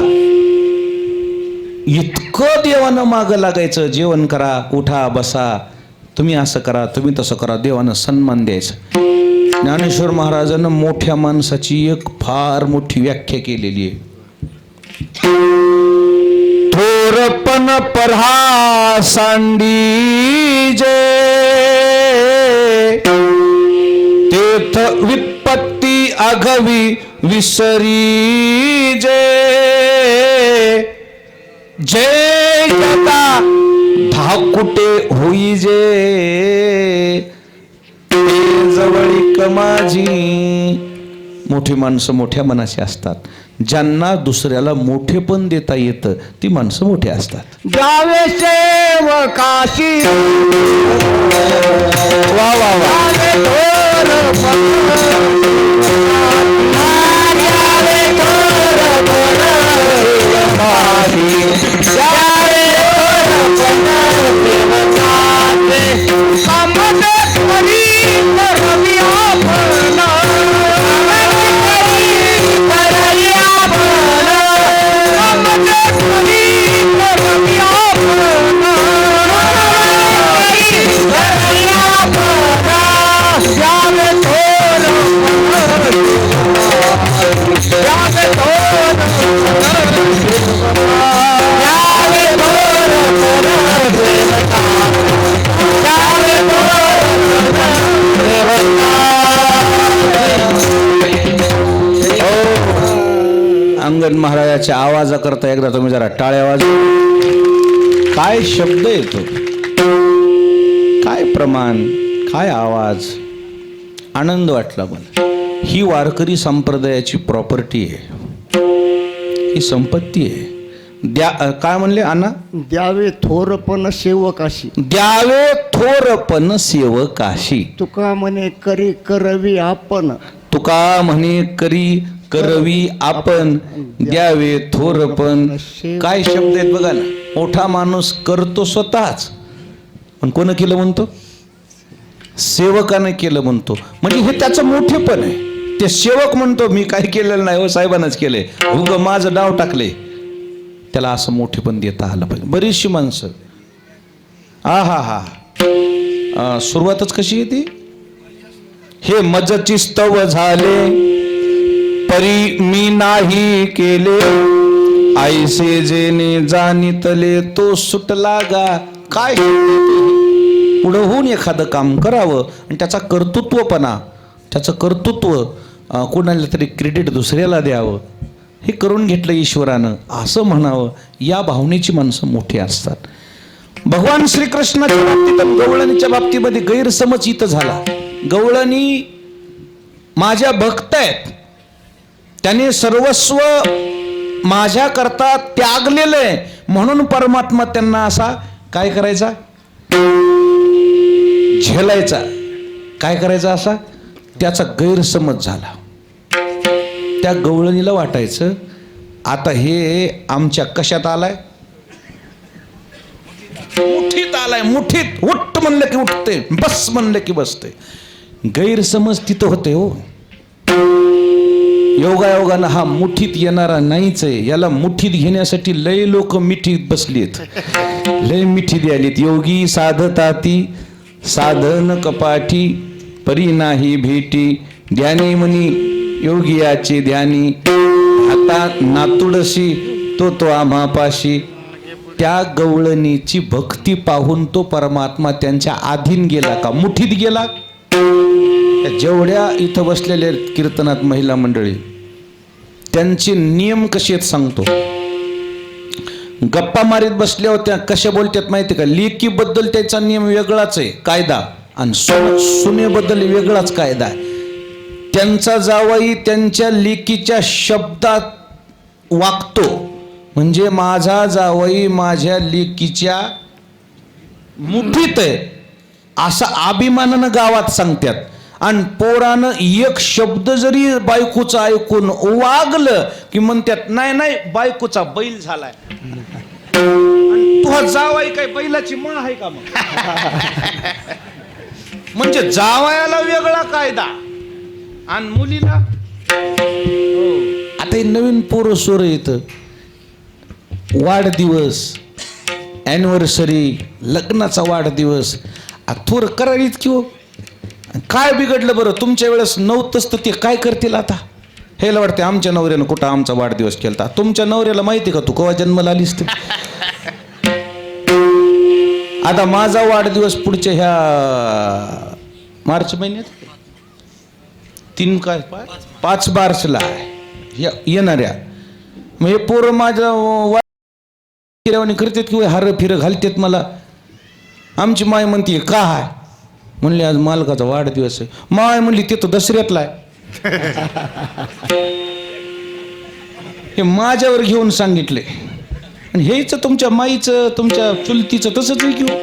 इतकं देवानं मागं लागायचं. जेवण करा, उठा, बसा, तुम्ही असं करा, तुम्ही तसं करा. देवानं सन्मान द्यायचं. ज्ञानेश्वर महाराजांनं मोठ्या माणसाची एक फार मोठी व्याख्या केलेली आहे. थोरपण परहा सांडी जे तेथ विपत्ती आघवी विसरी जे जय जता धाकुटे होई जे जवळीक माझी. मोठी माणसं मोठ्या मनाची असतात. ज्यांना दुसऱ्याला मोठेपण देता येतं ती माणसं मोठी असतात. जावे सेवकाशी वा वा द्यावे थोर द्यावे थोर देवता द्यावे अंगण महाराजाच्या आवाजाकरता एकदा तुम्ही जरा टाळ्या आवाज. काय शब्द येतो, काय प्रमाण, काय आवाज, आनंद वाटला मला. ही वारकरी संप्रदायाची प्रॉपर्टी आहे, ही संपत्ती आहे. काय म्हणले अण्णा? द्यावे थोरपण सेवकाशी द्यावे थोरपण सेवकाशी. तुका म्हणे करी करवी आपण तुका म्हणे करी करवी आपण द्यावे थोरपण. काय शब्द आहेत बघा ना. मोठा माणूस करतो स्वतःच, पण कोण केलं म्हणतो? सेवकानं केलं म्हणतो. म्हणजे हे त्याचं मोठेपण आहे. ते सेवक म्हणतो मी काय केलेलं नाही, हो साहेबांनाच केलंय, उग माझं डाव टाकले. त्याला असं मोठेपण देता आलं पाहिजे. बरीचशी माणसं सुरुवातच कशी येते? हे मजची स्तव झाले परी मी नाही केले, ऐसे जेने जाणितले तो सुटला गा. काय पुढं होऊन एखादं काम करावं आणि त्याचा कर्तृत्वपणा, त्याचं कर्तृत्व कोणाला तरी क्रेडिट दुसऱ्याला द्यावं, हे करून घेतलं ईश्वरानं असं म्हणावं. या भावनेची माणसं मोठी असतात. भगवान श्रीकृष्णाच्या बाबतीत आणि गवळणीच्या बाबतीमध्ये गैरसमज इथं झाला. गवळणी माझ्या भक्त आहेत, त्याने सर्वस्व माझ्या करता त्यागलेलं आहे म्हणून परमात्मा त्यांना असा काय करायचा? झेलायचा. काय करायचा असा? त्याचा गैरसमज झाला. त्या गवळणीला वाटायचं आता हे आमच्या कशात आलाय? मुठीत आलाय. मुठीत उठ म्हणलं की उठते, बस म्हणलं की बसते. गैरसमज तिथं होते हो. योगायोगानं हा मुठीत येणारा नाहीच आहे. याला मुठीत घेण्यासाठी लय लोक मिठीत बसलीत, लय मिठी द्यालीत. योगी साधताती साधन कपाठी परी नाही भेटी, ध्यानी म्हणी योगियाचे ध्यानी, आता नातुडशी तो आम्हापाशी. त्या गवळणीची भक्ती पाहून तो परमात्मा त्यांच्या अधीन गेला का? मुठीत गेला. जेवढ्या इथं बसलेल्या कीर्तनात महिला मंडळी, त्यांचे नियम कसे आहेत सांगतो. गप्पा मारीत बसल्या होत्या, कशा बोलतात माहिती का? लेकीबद्दल त्याचा नियम वेगळाच आहे कायदा, आणि सुनेबद्दल वेगळाच कायदा आहे. त्यांचा जावई त्यांच्या लेकीच्या शब्दात वागतो, म्हणजे माझा जावई माझ्या लेकीच्या मुठीत आहे असं अभिमानानं गावात सांगतात. आणि पोरानं एक शब्द जरी बायकोचा ऐकून वागलं की म्हणतात नाही नाही बायकोचा बैल झालाय. तुझा जावाई काय बैलाची माळ आहे का? मग म्हणजे जावयाला वेगळा कायदा आणि मुलीला. आता हे नवीन पोरं सोर येतं, वाढदिवस, ॲनिव्हर्सरी, लग्नाचा वाढदिवस थोर करावीत किंवा काय बिघडलं बरं? तुमच्या वेळेस नव्हतंच तर ते काय करतील आता? हेला वाटते आमच्या नवऱ्यानं कुठं आमचा वाढदिवस केला. तुमच्या नवऱ्याला माहिती का तू केव्हा जन्माला आलीस ते? आता माझा वाढदिवस पुढच्या ह्या मार्च महिन्यात 5 मार्चला आहे येणाऱ्या. मग हे पोरं माझ्या फिरवणी करतात किंवा हार फिरं घालतात मला. आमची माय म्हणते का आहे? म्हणले आज मालकाचा वाढदिवस आहे. माय म्हणली ते तर दसऱ्यातला आहे. हे माझ्यावर घेऊन सांगितले. आणि हेच तुमच्या माईचं तुमच्या चुलतीचं तसंच आहे किंवा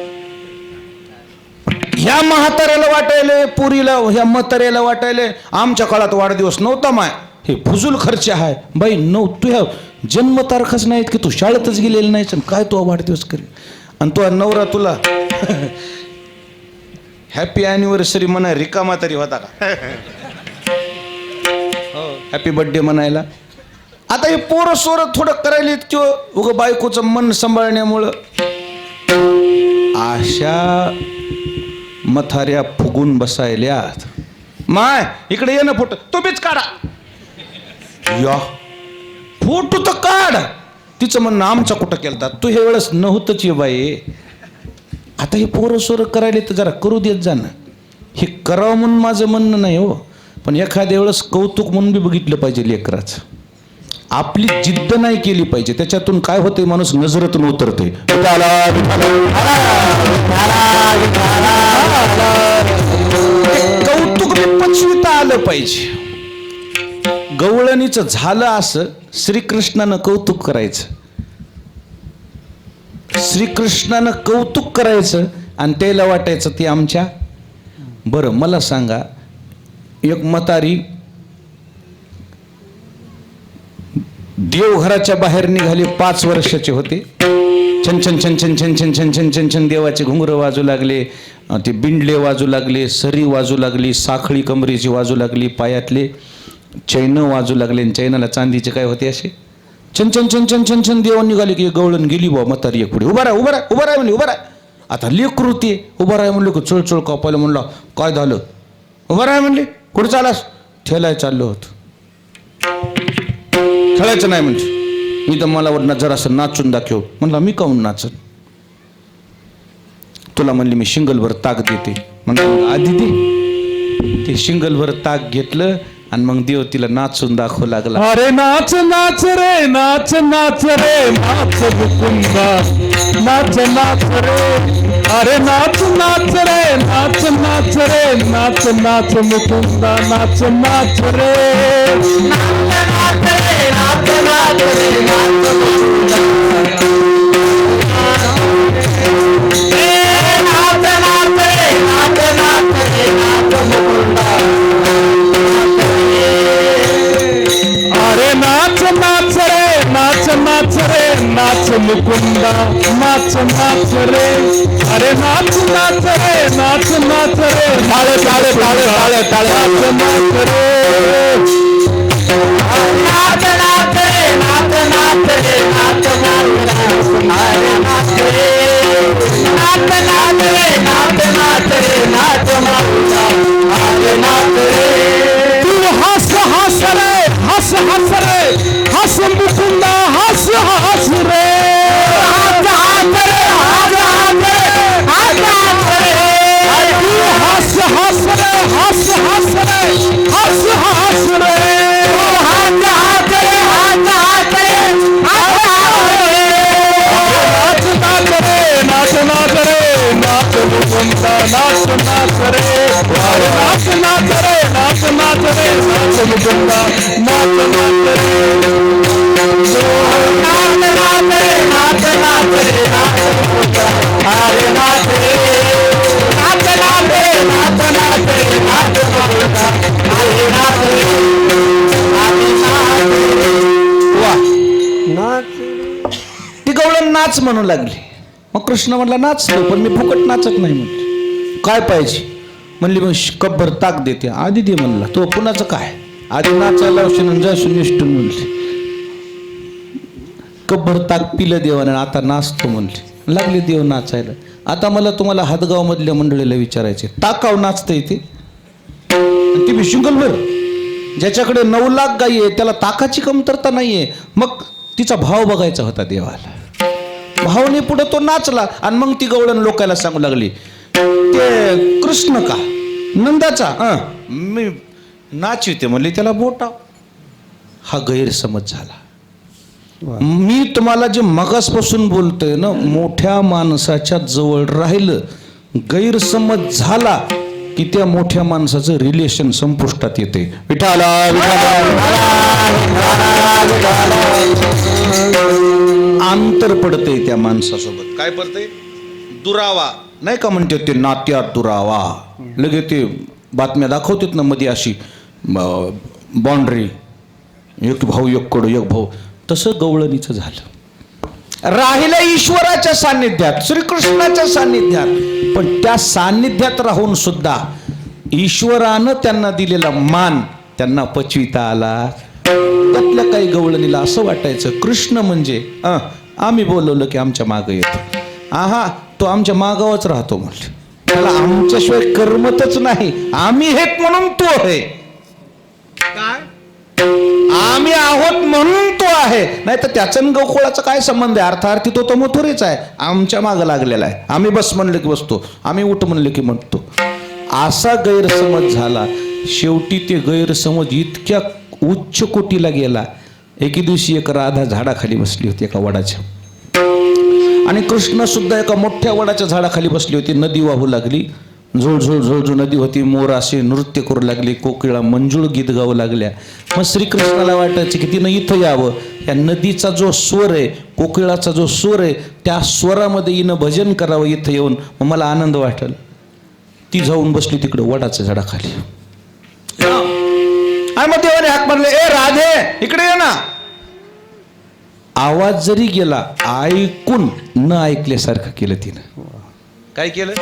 ह्या म्हाताऱ्याला वाटायले, पुरीला ह्या म्हाताऱ्याला वाटायले आमच्या काळात वाढदिवस नव्हता माय, हे फुजूल खर्च आहे. बाई तुझ्या जन्मतारखाच नाहीत की तू शाळेतच गेलेलं नाहीस आणि काय तू वाढदिवस करेल. आणि तो नवरा तुला हॅपी ॲनिव्हर्सरी म्हणा रिकामा तरी होता का? हॅपी बर्थडे म्हणायला. आता हे पोरं सोरं थोडं करायला किंवा उगं बायकोचं मन सांभाळण्यामुळं अशा मथाऱ्या फुगून बसायल्यात. माय इकडे ये ना फोटो, तुम्हीच काढा. या फोटो तर काढ. तिचं म्हणणं आमचा कुठं केलता, तू हे वेळेस नव्हतंच ये बाई. आता हे पोरं सोरं करायला तर जरा करू देत जा ना. हे करावं म्हणून माझं म्हणणं नाही हो, पण एखाद्या वेळेस कौतुक म्हणून बी बघितलं पाहिजे लेकराचं. आपली जिद्द नाही केली पाहिजे, त्याच्यातून काय होतंय माणूस नजरेतून उतरते. कौतुक बी पचविता आलं पाहिजे. गवळणीचं झालं असं श्रीकृष्णानं कौतुक करायचं, श्रीकृष्णानं कौतुक करायचं आणि त्याला वाटायचं ती आमच्या. बरं मला सांगा, एक म्हातारी देवघराच्या बाहेर निघाली, 5 वर्षाचे होते. छन छन छन छन छन छन छन छन छन छन देवाचे घुंगरं वाजू लागले, ते बिंडले वाजू लागले, सरी वाजू लागली, साखळी कमरेची वाजू लागली, पायातले चैन वाजू लागले. आणि चैनाला चांदीचे काय होते असे. छन छन छन छन छन छन देवा निघाले की गवळण गेली बा. म्हातारी एक पुढे उभा राहा उभा राहा उभा राहा म्हणली उभा राहा. आता लेकरू ते उभा राहा म्हणलं की चळचळ कापायला म्हणला. काय झालं? उभा राहा म्हणले. कुठं चालास? ठेलाय चाललो होतो. खेळायचं नाही म्हणजे मी तर मला वाटणार जरासं नाचून दाखव. म्हणला मी काहून नाचन? तुला म्हणली मी शिंगलभर ताक देते. म्हणलं आधी दे. ते शिंगलभर ताक घेतलं आणि मग देव तिला नाचून दाखवू लागला. अरे नाच नाच रे नाच नाच रे नाच मुकुंदा नाच नाच रे. अरे नाच नाच रे नाच नाच रे नाच नाच मुकुंदा नाच नाच रे. नाच रे नाच नाच रे नाच मुकुंदा. नाच नाच रे नाच नाच रे नाच मुकुंदा. अरे नाच नाच रे नाच नाच रे नाच मुकुंदा नाच नाच रे. अरे नाच नाच रे नाच नाच रे. टाळे टाळे टाळे टाळे टाळे नाच नाच रे. नाच नाच रे नाच नाच रे नाच नाच रे. अरे नाच रे नाच नाच रे नाच नाच रे नाच मुकुंदा. अरे नाच रे. तू हस हस रे हस हस रे हस मुकुंदा हस हस रे. हस हस रे हस हस रे हस हस रे. तू हस हस रे हस हस रे हस हस रे. हस हस रे हस हस रे. नाच नाच रे नाच नाच रे नाच मुकुंदा नाच नाच रे. अरे नाच नाच रे नाच नाच रे नाच मुकुंदा नाच नाच रे. नाच नाच रे नाच नाच रे नाच मुकुंदा. अरे नाच रे नाच नाच रे नाच नाच रे नाच मुकुंदा. अरे नाच रे अरे नाच रे. वा, नाच ती गवळण नाच म्हणू लागली. मग कृष्ण म्हणला नाचतो पण मी फुकट नाचत नाही म्हणले. काय पाहिजे? म्हणली मग कब्बर ताक देते. आधी दे म्हणला. तो पुन्हाचं काय? आधी नाचायला औषध जायसून निष्ठून म्हणले. कब्बर ताक पिलं देवाने, आता नाचतो म्हणले. लागले देव नाचायला. आता मला तुम्हाला हातगाव मधल्या मंडळीला विचारायचे, ताकाव नाचतंय ते? ती भिशुंगलभर ज्याच्याकडे 9 लाख गायी आहे त्याला ताकाची कमतरता नाहीये. मग तिचा भाव बघायचा होता देवाला. भावने पुढे तो नाचला. आणि मग ती गवळण लोकांना सांगू लागली, ते कृष्ण का नंदाचा मी नाचविते म्हणले त्याला बोटाव. हा गैरसमज झाला. मी तुम्हाला जे मगासपासून बोलतोय ना, मोठ्या माणसाच्या जवळ राहिलं, गैरसमज झाला की त्या मोठ्या माणसाचं रिलेशन संपुष्टात येते. विठाला अंतर पडतंय त्या माणसासोबत. काय पडतंय? दुरावा नाही का म्हणते ते, नात्यात दुरावा. लगे ते बातम्या दाखवतात ना मध्ये अशी बाउंड्री, एक भाऊ एक कडू एक भाऊ. तसं गवळणीचं झालं. राहिलं ईश्वराच्या सान्निध्यात, श्रीकृष्णाच्या सान्निध्यात, पण त्या सान्निध्यात राहून सुद्धा ईश्वरानं त्यांना दिलेला मान त्यांना पचविता आला. त्यातल्या काही गवळणीला असं वाटायचं कृष्ण म्हणजे आम्ही बोलवलं की आमच्या मागं येतो. आहा, तो आमच्या मागावच राहतो म्हणले. त्याला आमच्याशिवाय करमतच नाही. आम्ही हेत म्हणून तो आहे. काय आम्ही आहोत म्हणून तो आहे, नाही तर त्याचा आणि गोकुळाचा काय संबंध आहे? अर्थार्थी तो तर मथुरेच आहे, आमच्या मागं लागलेला आहे. आम्ही बस म्हणलं की बसतो, आम्ही उठ म्हणलं की म्हणतो. असा गैरसमज झाला. शेवटी ते गैरसमज इतक्या उच्च कोटीला गेला. एके दिवशी एक राधा झाडाखाली बसली होती एका वडाच्या, आणि कृष्ण सुद्धा एका मोठ्या वडाच्या झाडाखाली बसली होती. नदी वाहू लागली, झुळझुळ झुळझुळ नदी होती. मोर असे नृत्य करू लागले, कोकिळा मंजूळ गीत गाऊ लागल्या. मग श्रीकृष्णाला वाटायचं की तिनं इथं यावं. या नदीचा जो स्वर आहे, कोकिळाचा जो स्वर आहे, त्या स्वरामध्ये हिनं भजन करावं इथं येऊन, मग मला आनंद वाटेल. ती जाऊन बसली तिकडे वडाच्या झाडाखाली. मग देवाने हाक मारले, ए राधे इकडे ये ना. आवाज जरी गेला, ऐकून न ऐकल्यासारखं केलं तिनं. काय केलं?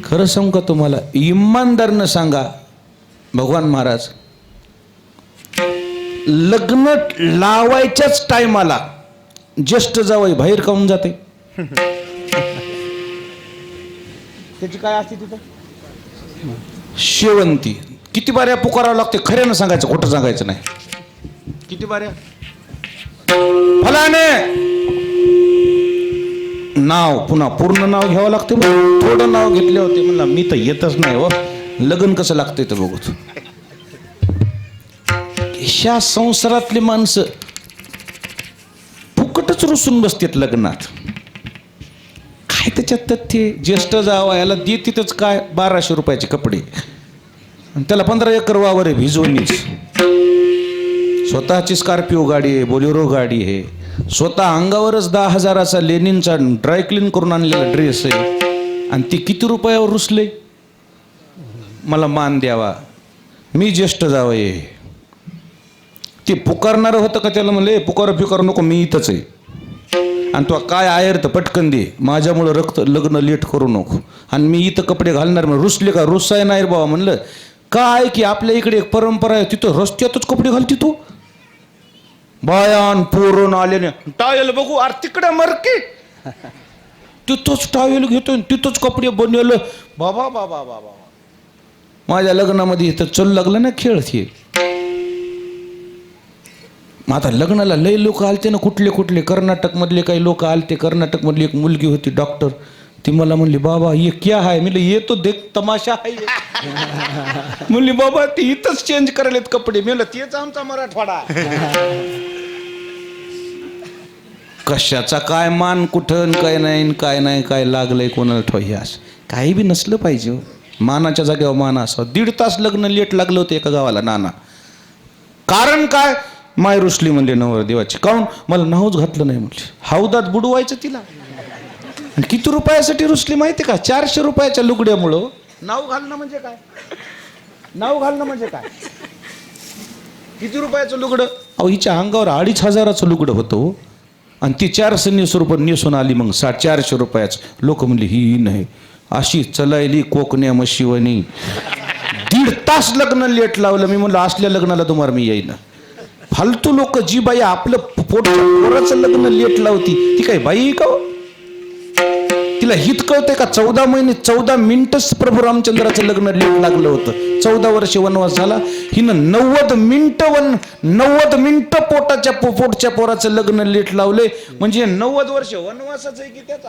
खरं सांगू का तुम्हाला, इमानदारनं सांगा भगवान महाराज, लग्न लावायच्याच टायमाला ज्येष्ठ जावई बाहेर काऊन जाते? त्याची काय असते तिथं? शेवंती. किती बाऱ्या पुकारावं लागते? खऱ्यानं सांगायचं, खोटं सांगायचं नाही. किती बाऱ्या? फलाने नाव, पुन्हा पूर्ण नाव घ्यावं लागते. थोडं नाव घेतले होते, म्हणलं मी तर येतच नाही हो, लग्न कसं लागतंय तर बघू. ह्या संसारातली माणसं फुकटच रुसून बसतात लग्नात. काय त्याच्यात तथ्य? ज्येष्ठ जावयाला देतीतच काय 1200 रुपयाचे कपडे, आणि त्याला 15 एकर वावर आहे भिजवणीच. स्वतःची स्कॉर्पिओ गाडी आहे, बोलेरो गाडी आहे, स्वतः अंगावरच 10,000चा लेनिनचा ड्रायक्लीन करून आणलेला ड्रेस आहे, आणि ती किती रुपयावर रुसले? मला मान द्यावा, मी ज्येष्ठ जावई आहे. ते पुकारणारं होतं का त्याला म्हणले पुकार फिकार नको, मी इथंच आहे, आणि तो काय आहेर तर पटकन दे, माझ्यामुळं लग्न लेट करू नको, आणि मी इथं कपडे घालणार. म्हणून रुसले का? रुसाय नाही बाबा. म्हणलं काय की आपल्या इकडे एक परंपरा आहे, तिथं रस्त्यातच कपडे घालते तू. बायान पोरून आले टायल बघू, अरे तिकडे मरके तिथंच टायल घेतो, तिथंच कपडे बनवलं. बाबा बाबा बाबा, माझ्या लग्नामध्ये इथं चल लागलं ना खेळ. हे मग आता लग्नाला लय लोक आलते ना, कुठले कुठले कर्नाटकमधले काही लोक आलते. कर्नाटकमधली एक मुलगी होती डॉक्टर, ती मला म्हणली बाबा ये क्या आहे? म्हणलं ये तो देख तमाशा आहे. म्हणली बाबा ती इथंच चेंज करायलेत कपडे. म्हणलं तेच आमचा मराठवाडा. कशाचा काय मान कुठं, काय नाही काय नाही, काय लागलंय कोणाला ठोयास, काही बी नसलं पाहिजे. मानाच्या जागेवर मान असावं. 1.5 तास लग्न लेट लागलं होतं एका गावाला नाना. कारण काय? माय रुसली म्हणले नवर देवाची. काऊन? मला नावच घातलं नाही म्हणले. हौदात बुडवायचं तिला. आणि किती रुपयासाठी रुसली माहिती का? 400 रुपयाच्या लुगड्यामुळं. नाव घालणं म्हणजे काय? नाव घालणं म्हणजे काय? किती रुपयाचं लुगडं? अहो हिच्या अंगावर 2,500चं लुगडं होतं, आणि ती 400 रुपये नेसून आली. मग 400 रुपयाचं. लोक म्हणले ही नाही अशी चलायली कोकण्या मशिवणी. 1.5 तास लग्न लेट लावलं. मी म्हणलं असल्या लग्नाला तुम्हाला मी येईन. फालतू लोक. जी बाई आपलं पोराचं लग्न लेट लावती ती काय बाई का? तिला हित कळते का? 14 महिने 14 मिनिटच प्रभू रामचंद्राचं लग्न लेट लागलं होतं. 14 वर्ष वनवास झाला. हिनं 90 मिनिटं पोटच्या पोराचं लग्न लेट लावले. म्हणजे 90 वर्ष वनवासाच आहे की त्याचा.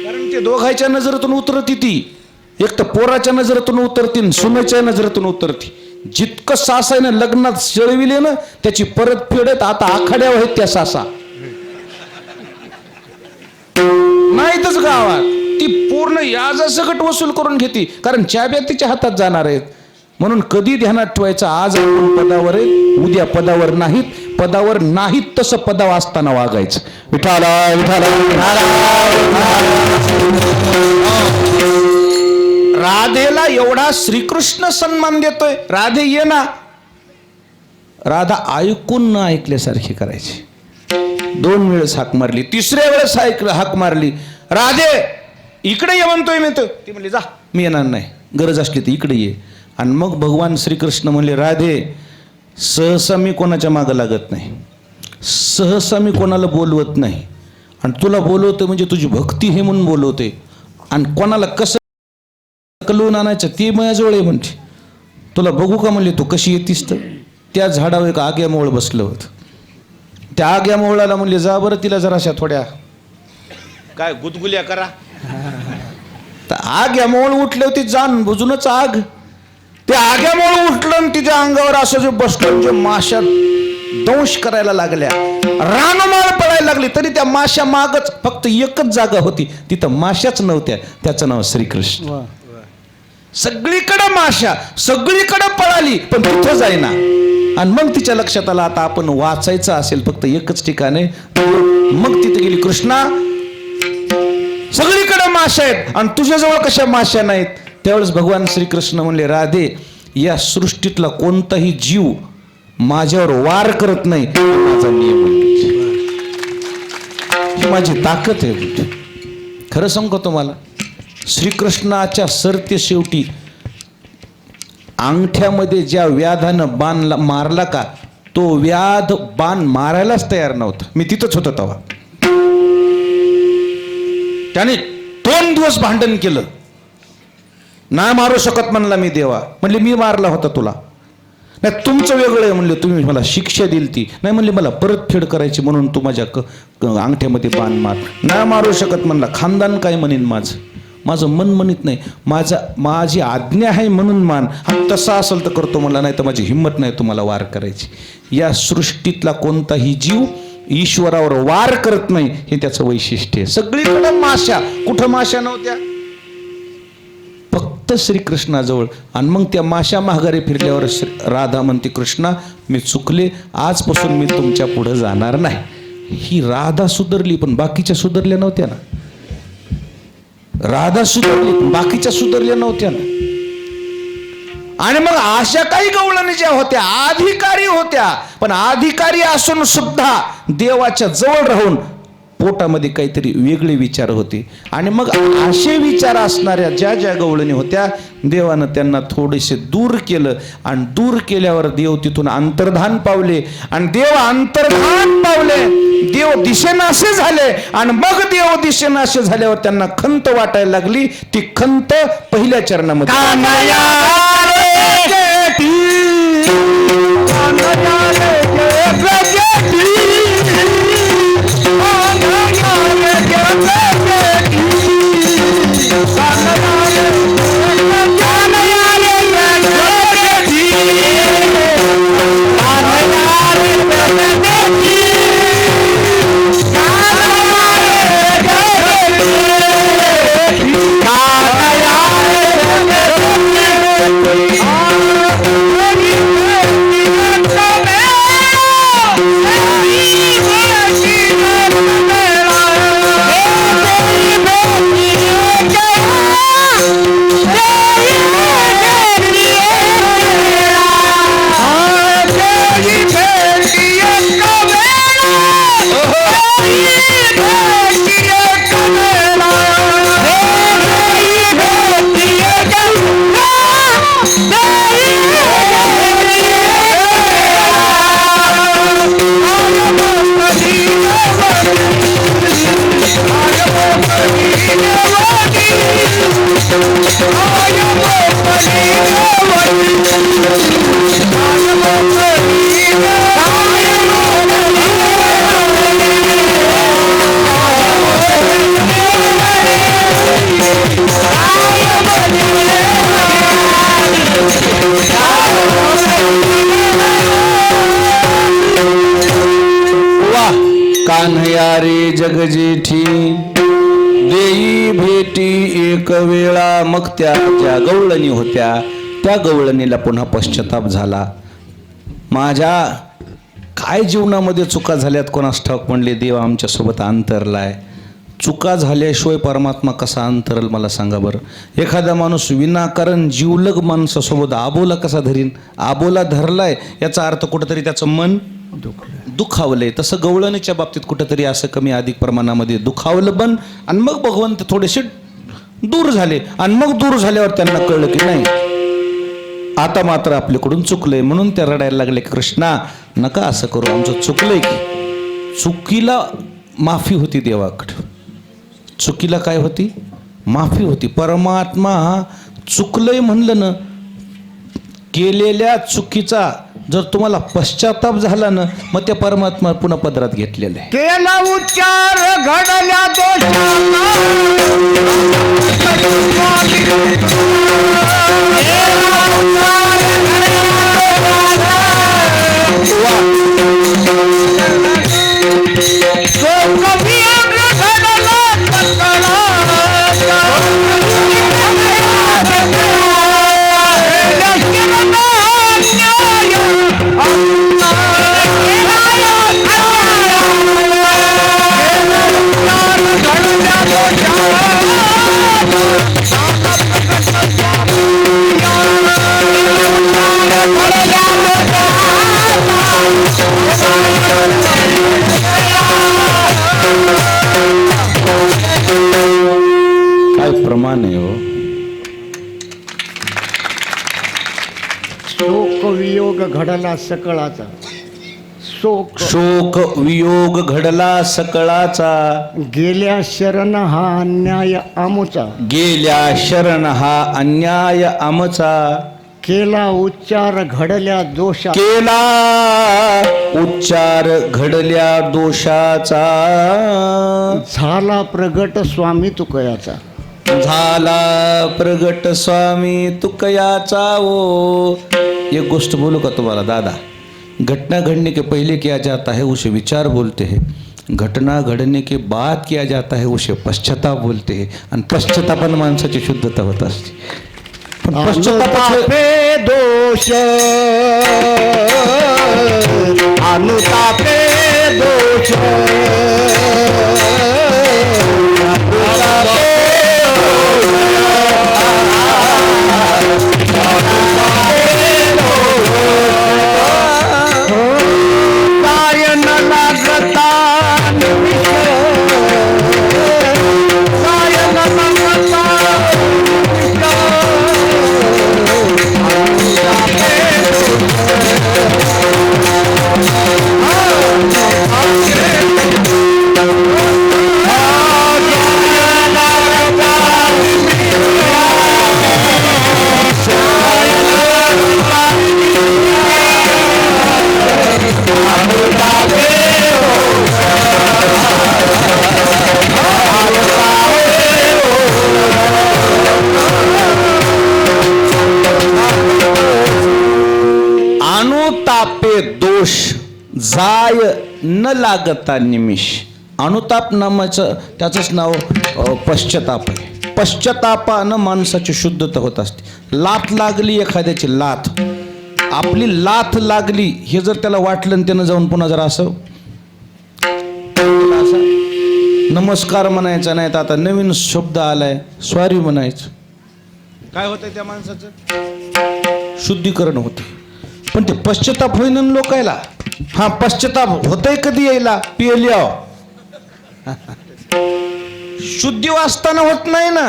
कारण ते दोघांच्या नजरेतून उतरती ती. एक तर पोराच्या नजरेतून उतरती, सुनेच्या नजरेतून उतरती. जितकं सासाने लग्नात शेळविले ना त्याची परत फेडत आता आखाड्यावर आहेत त्या सासा. नाहीतच गावात ती पूर्ण याजासकट वसूल करून घेते. कारण चाब्या तिच्या हातात जाणार आहेत. म्हणून कधी ध्यानात ठेवायचं, आज आपण पदावर आहे, उद्या पदावर नाहीत. पदावर नाहीत तसं पदावर असताना वागायचं. विठाला विठाला राधेला एवढा श्रीकृष्ण सन्मान देतोय. राधे ये ना. राधा ऐकून न ऐकल्यासारखी करायची. 2 वेळेस हाक मारली. 3ऱ्या वेळेस हाक मारली. राधे इकडे ये म्हणतोय मी. तर ती म्हणली जा मी येणार नाही, गरज असली तर इकडे ये. आणि मग भगवान श्रीकृष्ण म्हणले राधे सहसा मी कोणाच्या मागं लागत नाही, सहसा मी कोणाला बोलवत नाही, आणि तुला बोलवते म्हणजे तुझी भक्ती हे म्हणून बोलवते. आणि कोणाला कसं कलवून आणायचं ते माझ्याजवळ आहे. म्हणजे तुला बघू का म्हणले तू कशी येतीस तर. त्या झाडावर एक आग्यामोळ बसलं होतं. त्या आग्यामोळाला म्हणले जा बरं तिला जराशा थोड्या काय गुदगुल्या करा. तर आग्यामोळ उठले होती जाण बुजूनच आग. ते आग्यामोळ उठलं आणि तिच्या अंगावर असं जे बसलं जे माशा दंश करायला लागल्या, रानमाळ पडायला लागली. तरी त्या माशा मागच फक्त एकच जागा होती, तिथं माशाच नव्हत्या. त्याचं नाव श्रीकृष्ण. सगळीकडे माशा, सगळीकडे पळाली पण तिथं जाईना. आणि मग तिच्या लक्षात आलं आता आपण वाचायचं असेल फक्त एकच ठिकाण आहे. मग तिथे गेली, कृष्णा सगळीकडे माशा आहेत आणि तुझ्याजवळ कशा माशा नाहीत. त्यावेळेस भगवान श्रीकृष्ण म्हणले, राधे या सृष्टीतला कोणताही जीव माझ्यावर वार करत नाही, माझा नियम आहे. ही माझी ताकद आहे. खरं सांगतो तुम्हाला, श्रीकृष्णाच्या सरते शेवटी अंगठ्यामध्ये ज्या व्याधानं बाण मारला का, तो व्याध बाण मारायलाच तयार नव्हता. मी तिथंच होतो तेव्हा. त्याने 2 दिवस भांडण केलं. नाही मारू शकत म्हणला मी देवा. म्हणले मी मारला होता तुला. नाही तुमचं वेगळं आहे म्हणले, तुम्ही मला शिक्षा दिली ती. नाही म्हणले मला परतफेड करायची म्हणून तू माझ्या अंगठ्यामध्ये बाण मार. नाही मारू शकत म्हणला. खानदान काय म्हणेन माझं, माझं मन म्हणत नाही. माझी आज्ञा आहे म्हणून मान. हा तसा असेल तर करतो मला, नाही तर माझी हिंमत नाही तुम्हाला वार करायची. या सृष्टीतला कोणताही जीव ईश्वरावर वार करत नाही, हे त्याचं वैशिष्ट्य आहे. सगळीकडे माशा, कुठं माशा नव्हत्या फक्त श्रीकृष्णाजवळ. आणि मग त्या माशा माघारी फिरल्यावर राधा म्हणते, कृष्णा मी चुकले, आजपासून मी तुमच्या पुढे जाणार नाही. ही राधा सुधारली पण बाकीच्या सुधारल्या नव्हत्या ना. राधा सुधारली पण बाकीच्या सुधारल्या नव्हत्या ना. आणि मग अशा काही गवळणी ज्या होत्या अधिकारी होत्या, पण अधिकारी असून सुद्धा देवाच्या जवळ राहून पोटामध्ये काहीतरी वेगळे विचार होते. आणि मग असे विचार असणाऱ्या ज्या ज्या गवळणी होत्या, देवानं त्यांना थोडेसे दूर केलं. आणि दूर केल्यावर देव तिथून अंतर्धान पावले. आणि देव अंतर्धान पावले, देव दिशेनाशे झाले. आणि मग देव दिशेनाशे झाल्यावर त्यांना खंत वाटायला लागली. ती खंत पहिल्या चरणामध्ये, कान्हया रे जगजेठी देई भेटी एक वेळा. मग त्या ज्या गवळणी होत्या त्या गवळणीला पुन्हा पश्चाताप झाला. माझ्या काय जीवनामध्ये चुका झाल्यात कोणास ठाऊक. म्हणले देव आमच्यासोबत अंतरलाय. चुका झाल्याशिवाय परमात्मा कसा अंतरल मला सांगा बरं. एखादा माणूस विनाकारण जीवलग माणसासोबत आबोला कसा धरीन. आबोला धरलाय याचा अर्थ कुठंतरी त्याचं मन दुखावलंय. तसं गवळणीच्या बाबतीत कुठंतरी असं कमी अधिक प्रमाणामध्ये दुखावलं पण. आणि मग भगवंत थोडेसे दूर झाले. आणि मग दूर झाल्यावर त्यांना कळलं की नाही आता मात्र आपल्याकडून चुकलंय. म्हणून त्या रडायला लागले, कृष्णा नका असं करू, आमचं चुकलंय. की चुकीला माफी होती देवाकडं. चुकीला काय होती? माफी होती. परमात्मा चुकलंय म्हणलं ना, केलेल्या चुकीचा जर तुम्हाला पश्चाताप झाला ना मग त्या परमात्मा पुन्हा पदरात घेतलेलं आहे. केला उच्चार घडल्या काय प्रमाण आहे हो. शोक वियोग घडला सकळाचा. शोक वियोग घडला सकळाचा. गेल्या शरण हा अन्याय आमुचा. गेल्या शरण हा अन्याय आमचा. केला उच्चार घडल्या दोषा. केला उच्चार घडल्या दोषाचा. झाला प्रगट स्वामी तुकयाचा. झाला प्रगट स्वामी तुकयाचा. ओ एक गोष्ट बोलू का तुम्हाला दादा. घटना घडने के पहले किया जाता है उसे विचार बोलते हैं. घटना घडने के बाद किया जाता है उसे पश्चाताप बोलते हैं. आणि पश्चातापाने माणसाची शुद्धता होत असते. पण अनुतापे दोष अनुतापे दोष काय न लागता काय न लागता अनुतापे दोष जाय न लागता निमिष. अनुताप नामाचं त्याचंच नाव पश्चाताप आहे. पश्चातापानं माणसाची शुद्धता होत असते. लाथ लागली एखाद्याची लाथ, आपली लाथ लागली हे जर त्याला वाटलं आणि त्यानं जाऊन पुन्हा जरा असं नमस्कार म्हणायचा नाही तर आता नवीन शब्द आलाय सॉरी म्हणायचं. काय होतंय त्या माणसाचं शुद्धीकरण होते. पण ते पश्चाताप होईन लोकायला. हा पश्चाताप होतय कधी यायला पियल्या शुद्धी वाचताना होत नाही ना.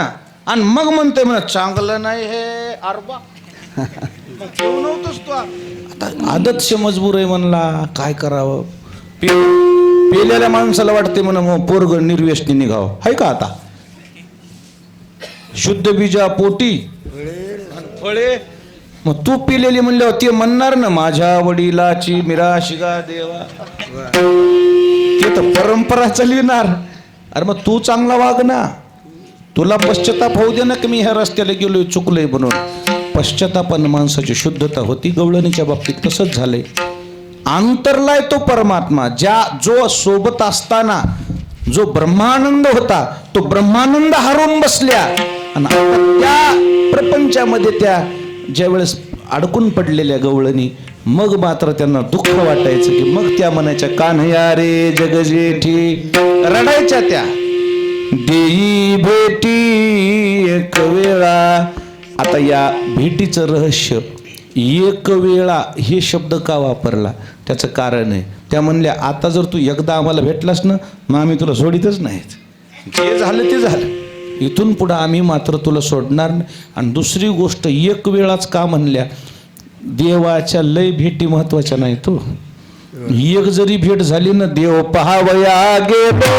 आणि मग म्हणते म्हणा चांगलं नाही हे अरबा नव्हतंच तो. आता आदत से मजबूर आहे म्हणला काय करावं. पेलेल्या माणसाला वाटते म्हणा मग पोरग निर्व्यसनी निघावं आहे का. आता शुद्ध बीजा पोटी फळे. मग तू पिलेली म्हणल्यावर ते म्हणणार ना माझ्या वडिलाची मिराशिगा देवा. ते तर परंपरा चालविणार. अरे मग तू चांगला वाग ना. तुला पश्चाताप होऊ दे ना की मी ह्या रस्त्याला गेलोय चुकलोय म्हणून. पश्चातापानं माणसाची शुद्धता होती. गवळणीच्या बाबतीत तसंच झालंय. अंतरलाय तो परमात्मा जो सोबत असताना जो ब्रह्मानंद होता तो ब्रह्मानंद हरवून बसल्या. आणि त्या प्रपंचामध्ये त्या ज्या वेळेस अडकून पडलेल्या गवळणी मग मात्र त्यांना दुःख वाटायचं की मग त्या म्हणायच्या कान्हया रे जगजेठी रडायच्या त्या. देई भेटी एक वेळा. आता या भेटीचं रहस्य एक वेळा हे शब्द का वापरला त्याचं कारण आहे. त्या म्हणल्या आता जर तू एकदा आम्हाला भेटलास ना मग आम्ही तुला सोडितच नाहीत. जे झालं ते झालं. इथून पुढं आम्ही मात्र तुला सोडणार नाही. आणि दुसरी गोष्ट एक वेळाच का म्हणल्या. देवाच्या लय भेटी महत्वाच्या नाही तो. एक जरी भेट झाली ना देव पहावया गेलो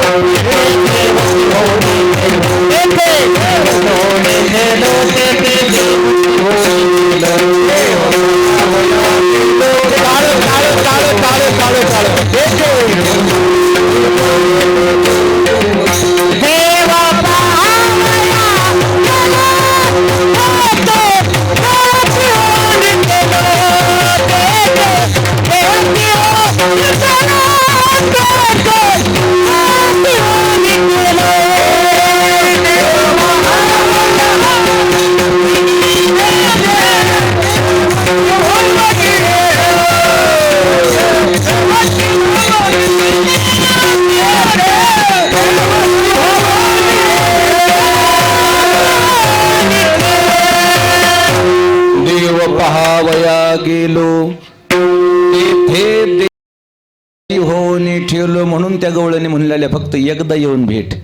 नावाने ठेवलं म्हणून त्या गवळ्याने म्हणलेल्या फक्त एकदा येऊन भेट.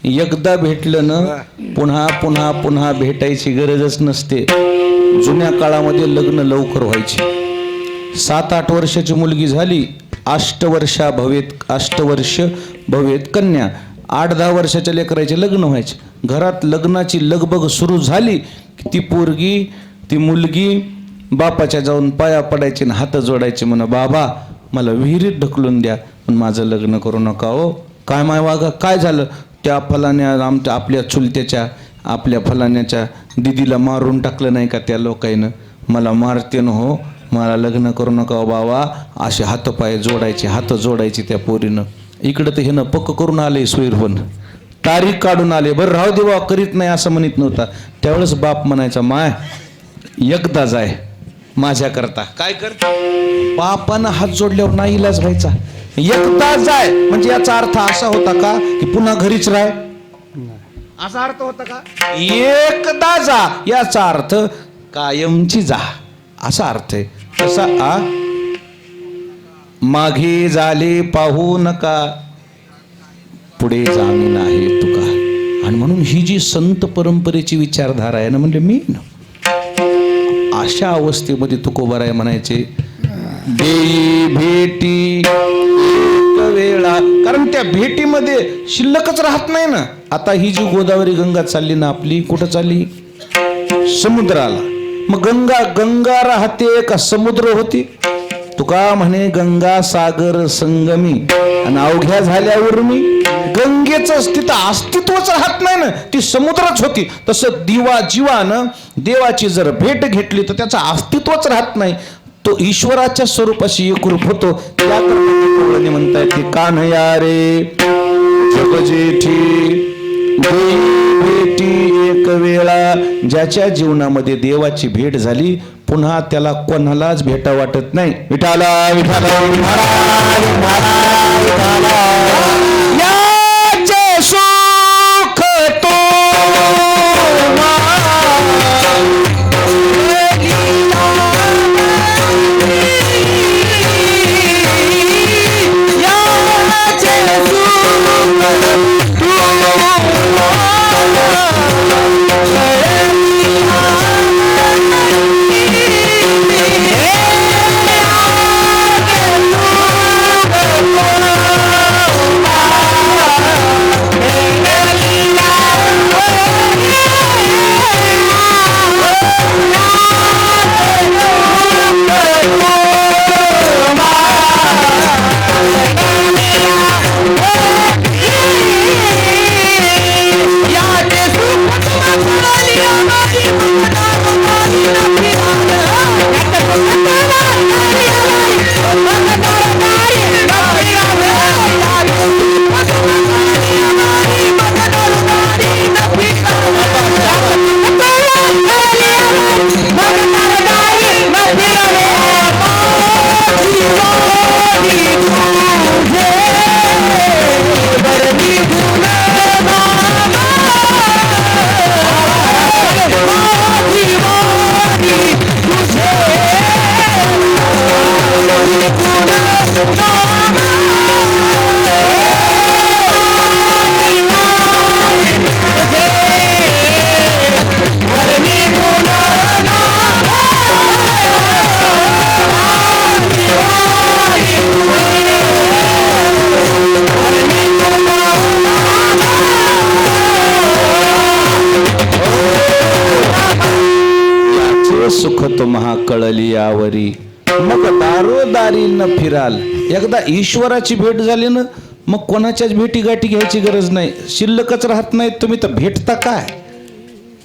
एकदा भेटलं ना पुन्हा पुन्हा पुन्हा भेटायची गरजच नसते. जुन्या काळामध्ये लग्न लवकर व्हायचे. 7-8 वर्षाची मुलगी झाली, अष्टवर्ष भवेत कन्या. 8-10 वर्षाच्या लेकराचे लग्न व्हायचे. घरात लग्नाची लगबग सुरू झाली की ती पोरगी ती मुलगी बापाच्या जाऊन पाया पडायची आणि हात जोडायचे, म्हणा बाबा मला विहिरीत ढकलून द्या पण माझं लग्न करू नका हो. काय माय वागा, काय झालं? त्या फलाण्या आपल्या चुलत्याच्या आपल्या फलाण्याच्या दिदीला मारून टाकलं नाही का त्या लोकांनं, मला मारते न हो, मला लग्न करू नका हो बाबा. असे हातपाय जोडायचे, हात जोडायचे त्या पोरीनं. इकडं तर ह्यानं पक्क करून आले सोयीर पण तारीख काढून आले. बरं राहू दे बाबा, करीत नाही असं म्हणत नव्हता. त्यावेळेस बाप म्हणायचा माय एकदा जाय माझ्याकरता. काय कर, बापानं हात जोडल्यावर नाही इलाज व्हायचा. एकदा जाय म्हणजे याचा अर्थ असा होता का की पुन्हा घरीच राह, असा अर्थ होता का? एकदा जा याचा अर्थ कायमची जा असा अर्थ आहे. तसा मागे झाले पाहू नका, पुढे जामीन आहे तुका. आणि म्हणून ही जी संत परंपरेची विचारधारा आहे ना, म्हणजे मी अशा अवस्थेमध्ये तुकोबाराय म्हणायचे देई भेटी एक वेळा. कारण त्या भेटीमध्ये शिल्लकच राहत नाही ना. आता ही जी गोदावरी गंगा चालली ना आपली, कुठं चालली? समुद्राला. मग गंगा राहते का समुद्र होती? तुका म्हणे गंगा सागर संगमी आणि अवघ्या झाल्यावर मी. गंगेचं तिथं अस्तित्वच राहत नाही ना, ती समुद्रच होती. तसं जीवानं देवाची जर भेट घेतली तर त्याचं अस्तित्वच राहत नाही, तो ईश्वराच्या स्वरूपाशी एकरूप होतो. त्याकरता म्हणतायत की कान्हया रे जग जेठी भेटी एक वेळा. ज्याच्या जीवनामध्ये देवाची भेट झाली पुन्हा त्याला कोणालाच भेटा वाटत नाही. विठाला विठाला याचे सुख तो सुख तुम्हा कळली यावरी मग दारोदारी न फिराल. एकदा ईश्वराची भेट झाली ना मग कोणाच्याच भेटी गाठी घ्यायची गरज नाही. शिल्लकच राहत नाही. तुम्ही तर भेटता काय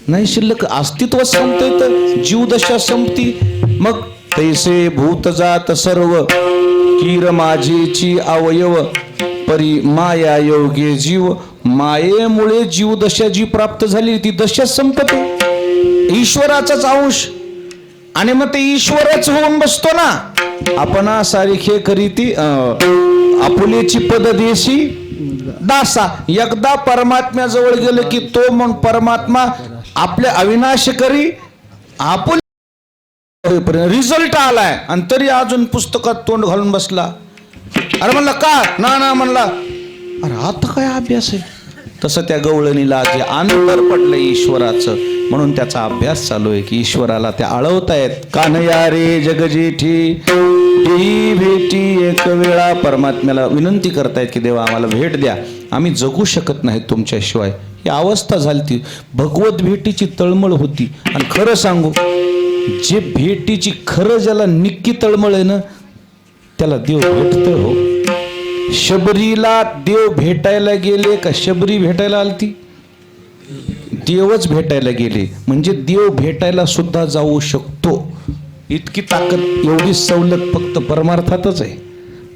नाही, शिल्लक अस्तित्व संपते तर जीवदशा संपती. मग तैसे भूत जात सर्व कीर माझीची अवयव परी माया योगे जीव. मायेमुळे जीवदशा जी प्राप्त झाली ती दशा संपते. ईश्वराचाच अंश आणि मग ते ईश्वरच होऊन बसतो ना. आपण सारिखे करीती आपुलेची पद देशी दासा. एकदा परमात्म्याजवळ गेलं की तो मग परमात्मा आपले अविनाश करी आपुले. रिझल्ट आलाय आणि तरी अजून पुस्तकात तोंड घालून बसला. अरे म्हणला का ना म्हणला, अरे आता काय अभ्यास आहे. तसं त्या गवळणीला जे अंतर पडलं ईश्वराचं, म्हणून त्याचा अभ्यास चालू आहे की ईश्वराला त्या आळवतायत. कान्हया रे जगजेठी ती भेटी एक वेळा, परमात्म्याला विनंती करतायत की देवा आम्हाला भेट द्या, आम्ही जगू शकत नाही तुमच्याशिवाय. ही अवस्था झाली ती भगवत भेटीची तळमळ होती. आणि खरं सांगू, जे भेटीची खरं ज्याला निक्की तळमळ आहे ना, त्याला देव भेटतोय हो. शबरीला देव भेटायला गेले का शबरी भेटायला आलती? देवच भेटायला गेले. म्हणजे देव भेटायला सुद्धा जाऊ शकतो. इतकी ताकद, एवढी सवलत फक्त परमार्थातच आहे,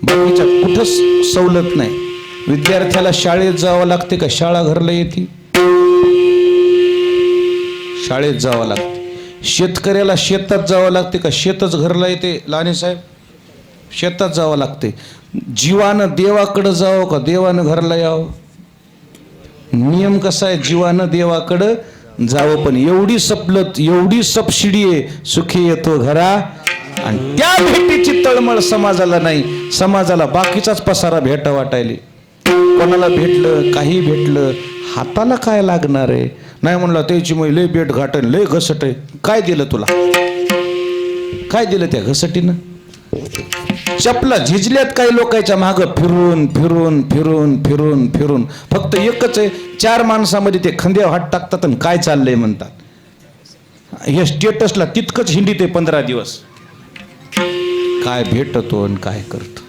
बाकीच्या कुठंच सवलत नाही. विद्यार्थ्याला शाळेत जावं लागते का शाळा घरला येते? शाळेत जावं लागते. शेतकऱ्याला शेतात जावं लागते का शेतच घरला येते? लहाने साहेब, शेतात जावं लागते. जीवानं देवाकडं जावं का देवानं घरला यावं? नियम कसा आहे, जीवानं देवाकडं जावं. पण एवढी सपलत, एवढी सबसिडी आहे, सुखी येतो घरा. आणि त्या भेटीची तळमळ समाजाला नाही. समाजाला बाकीचाच पसारा भेटा वाटायली. कोणाला भेटलं, काही भेटलं, हाताला काय लागणार आहे? नाही म्हणला त्याची मग लय भेट घाटन, लय घसट आहे. काय दिलं तुला? काय दिलं त्या घसटीनं? चपला झिजल्यात काही लोकांच्या मागं फिरून फिरून फिरून फिरून फिरून. फक्त एकच आहे, 4 माणसामध्ये ते खांद्यावर हात टाकतात आणि काय चाललंय म्हणतात. हे स्टेटसला तितकंच हिंडीत आहे 15 दिवस. काय भेटतो आणि काय करतो?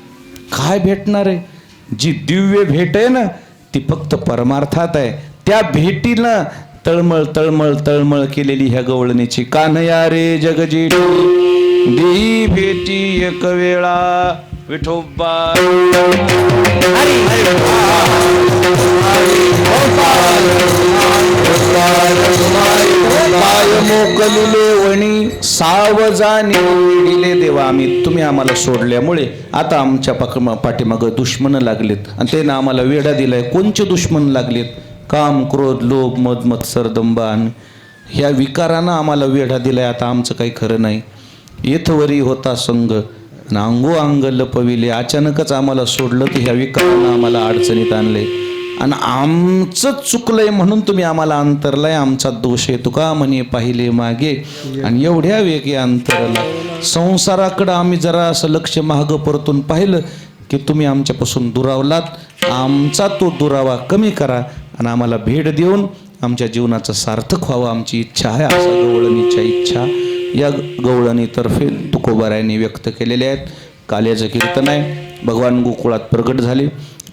काय भेटणार आहे? जी दिव्य भेट आहे ना, ती फक्त परमार्थात आहे. त्या भेटीनं तळमळ तळमळ तळमळ केलेली ह्या गवळणीची. कान्हया रे जगजेठी देई भेटी एक वेळा, विठोबा मोकलिले वणी सावजाने दिले देवा. तुम्ही आम्हाला सोडल्यामुळे आता आमच्या पाठीमागं दुश्मन लागलेत आणि त्यानं आम्हाला वेढा दिलाय. कोणचे दुश्मन लागलेत? काम, क्रोध, लोभ, मद, मत्सर, दंभान ह्या विकारानं आम्हाला वेढा दिलाय. आता आमचं काही खरं नाही. येथवरी होता संग अंगो अंग लपविले. अचानकच आम्हाला सोडलं तर ह्या विकारानं आम्हाला अडचणीत आणले आणि आमचं चुकलंय म्हणून तुम्ही आम्हाला अंतरलाय. आमचा दोष आहे तुका म्हणे पाहिले मागे. आणि एवढ्या वेगळ्या अंतरला संसाराकडं आम्ही जरा असं लक्ष मागं परतून पाहिलं की तुम्ही आमच्यापासून दुरावलात. आमचा तो दुरावा कमी करा आणि आम्हाला भेट देऊन आमच्या जीवनाचं सार्थक व्हावं आमची इच्छा आहे. असा गवळणीच्या इच्छा या गवळणीतर्फे तुकोबारायांनी व्यक्त केलेले आहेत. काल्याचं कीर्तन आहे. भगवान गोकुळात प्रगट झाले.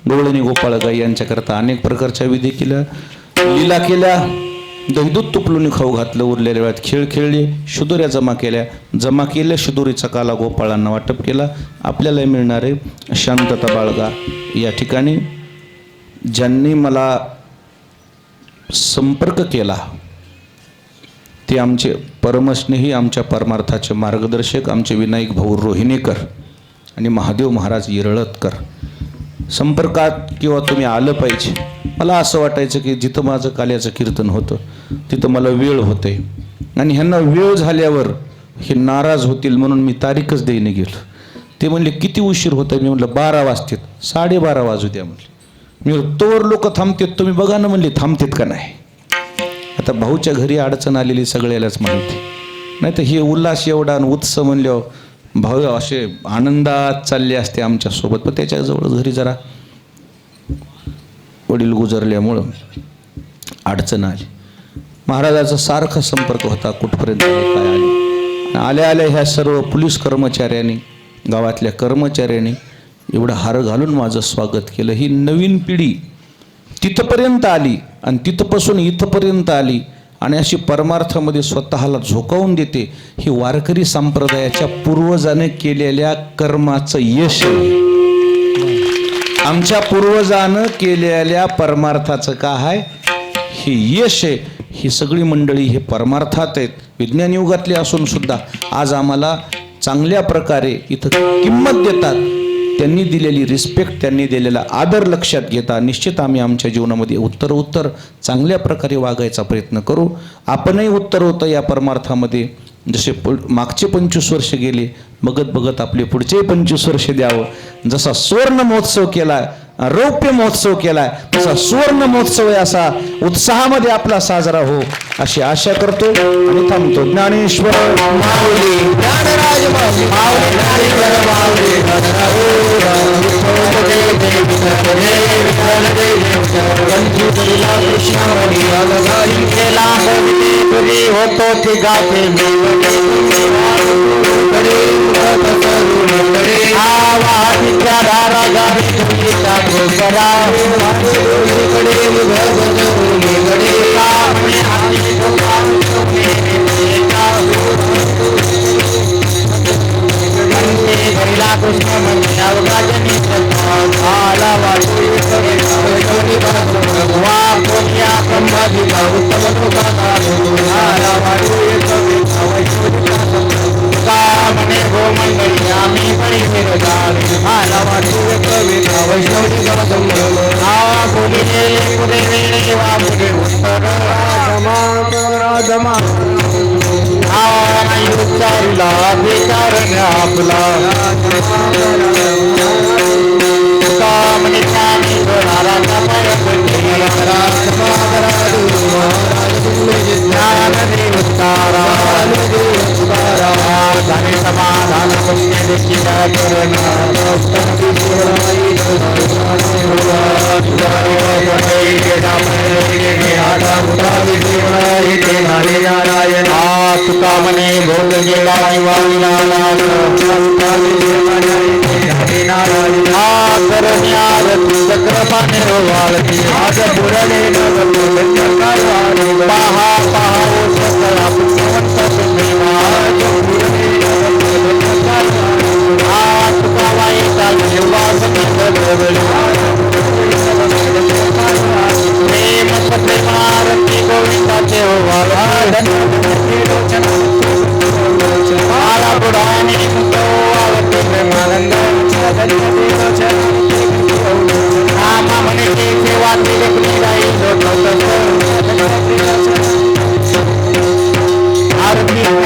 गवळणी गोपाळगाई यांच्याकरता अनेक प्रकारच्या विधी केल्या, लीला केल्या, दहीदूध तुपलून खाऊ घातलं, उरलेल्या वेळात खेळ खेळले, शिदोऱ्या जमा केल्या शिदोरीचा काला गोपाळांना वाटप केला. आपल्याला मिळणार आहे शांतता बाळगा. या ठिकाणी ज्यांनी मला संपर्क केला ते आमचे परमस्नेही, आमच्या परमार्थाचे मार्गदर्शक, आमचे विनायक भाऊ रोहिणेकर आणि महादेव महाराज येरळतकर. संपर्कात किंवा तुम्ही आलं पाहिजे. मला असं वाटायचं की जिथं माझं काल्याचं कीर्तन होतं तिथं मला वेळ होते आणि ह्यांना वेळ झाल्यावर हे नाराज होतील म्हणून मी तारीखच देईने गेलो. ते म्हणले किती उशीर होतं? मी म्हणलं 12 वाजतात. 12:30 वाजू द्या म्हणले. मी तोवर लोक थांबतात, तुम्ही बघा ना म्हणले थांबतात का नाही. आता भाऊच्या घरी अडचण आलेली सगळ्यालाच माहिती. नाही तर हे उल्हास एवढा आणि उत्सव म्हणल्यावर भाऊ असे आनंदात चालले असते आमच्यासोबत. पण त्याच्याजवळ घरी जरा वडील गुजरल्यामुळं अडचण आली. महाराजाचा सारखा संपर्क होता, कुठपर्यंत काय आले. आल्या ह्या सर्व पोलीस कर्मचाऱ्यांनी, गावातल्या कर्मचाऱ्यांनी एवढं हार घालून माझं स्वागत केलं. ही नवीन पिढी तिथपर्यंत आली आणि तिथपासून इथपर्यंत आली आणि अशी परमार्थामध्ये स्वतःला झोकावून देते. ही वारकरी संप्रदायाच्या पूर्वजाने केलेल्या कर्माचं यश आहे. आमच्या पूर्वजानं केलेल्या परमार्थाचं काय आहे? हे यश आहे. ही सगळी मंडळी हे परमार्थात आहेत. विज्ञान युगातले असून सुद्धा आज आम्हाला चांगल्या प्रकारे इथं किंमत देतात. त्यांनी दिलेली रिस्पेक्ट, त्यांनी दिलेला आदर लक्षात घेता निश्चित आम्ही आमच्या जीवनामध्ये उत्तर चांगल्या प्रकारे वागायचा प्रयत्न करू. आपणही उत्तर होतं या परमार्थामध्ये. जसे मागचे 25 वर्ष गेले बघत बघत आपले पुढचे 25 वर्ष द्यावं. जसा सुवर्ण महोत्सव केला, रौप्य महोत्सव केलाय, तसा सुवर्ण महोत्सव आहे असा उत्साहामध्ये आपला साजरा हो अशी आशा करतो आणि थांबतो. ज्ञानेश्वर माऊली, ज्ञानराज माऊली, ज्ञानेश्वर माऊली, होतो ती गाते तुका मने भोग गेला चक्रपाने वाळती आज पुरले पहा पहा तुका वाईचा प्रेम प्रेमारती गोविंदाचे माला बुडाने रामा म्हणे सेवा आरती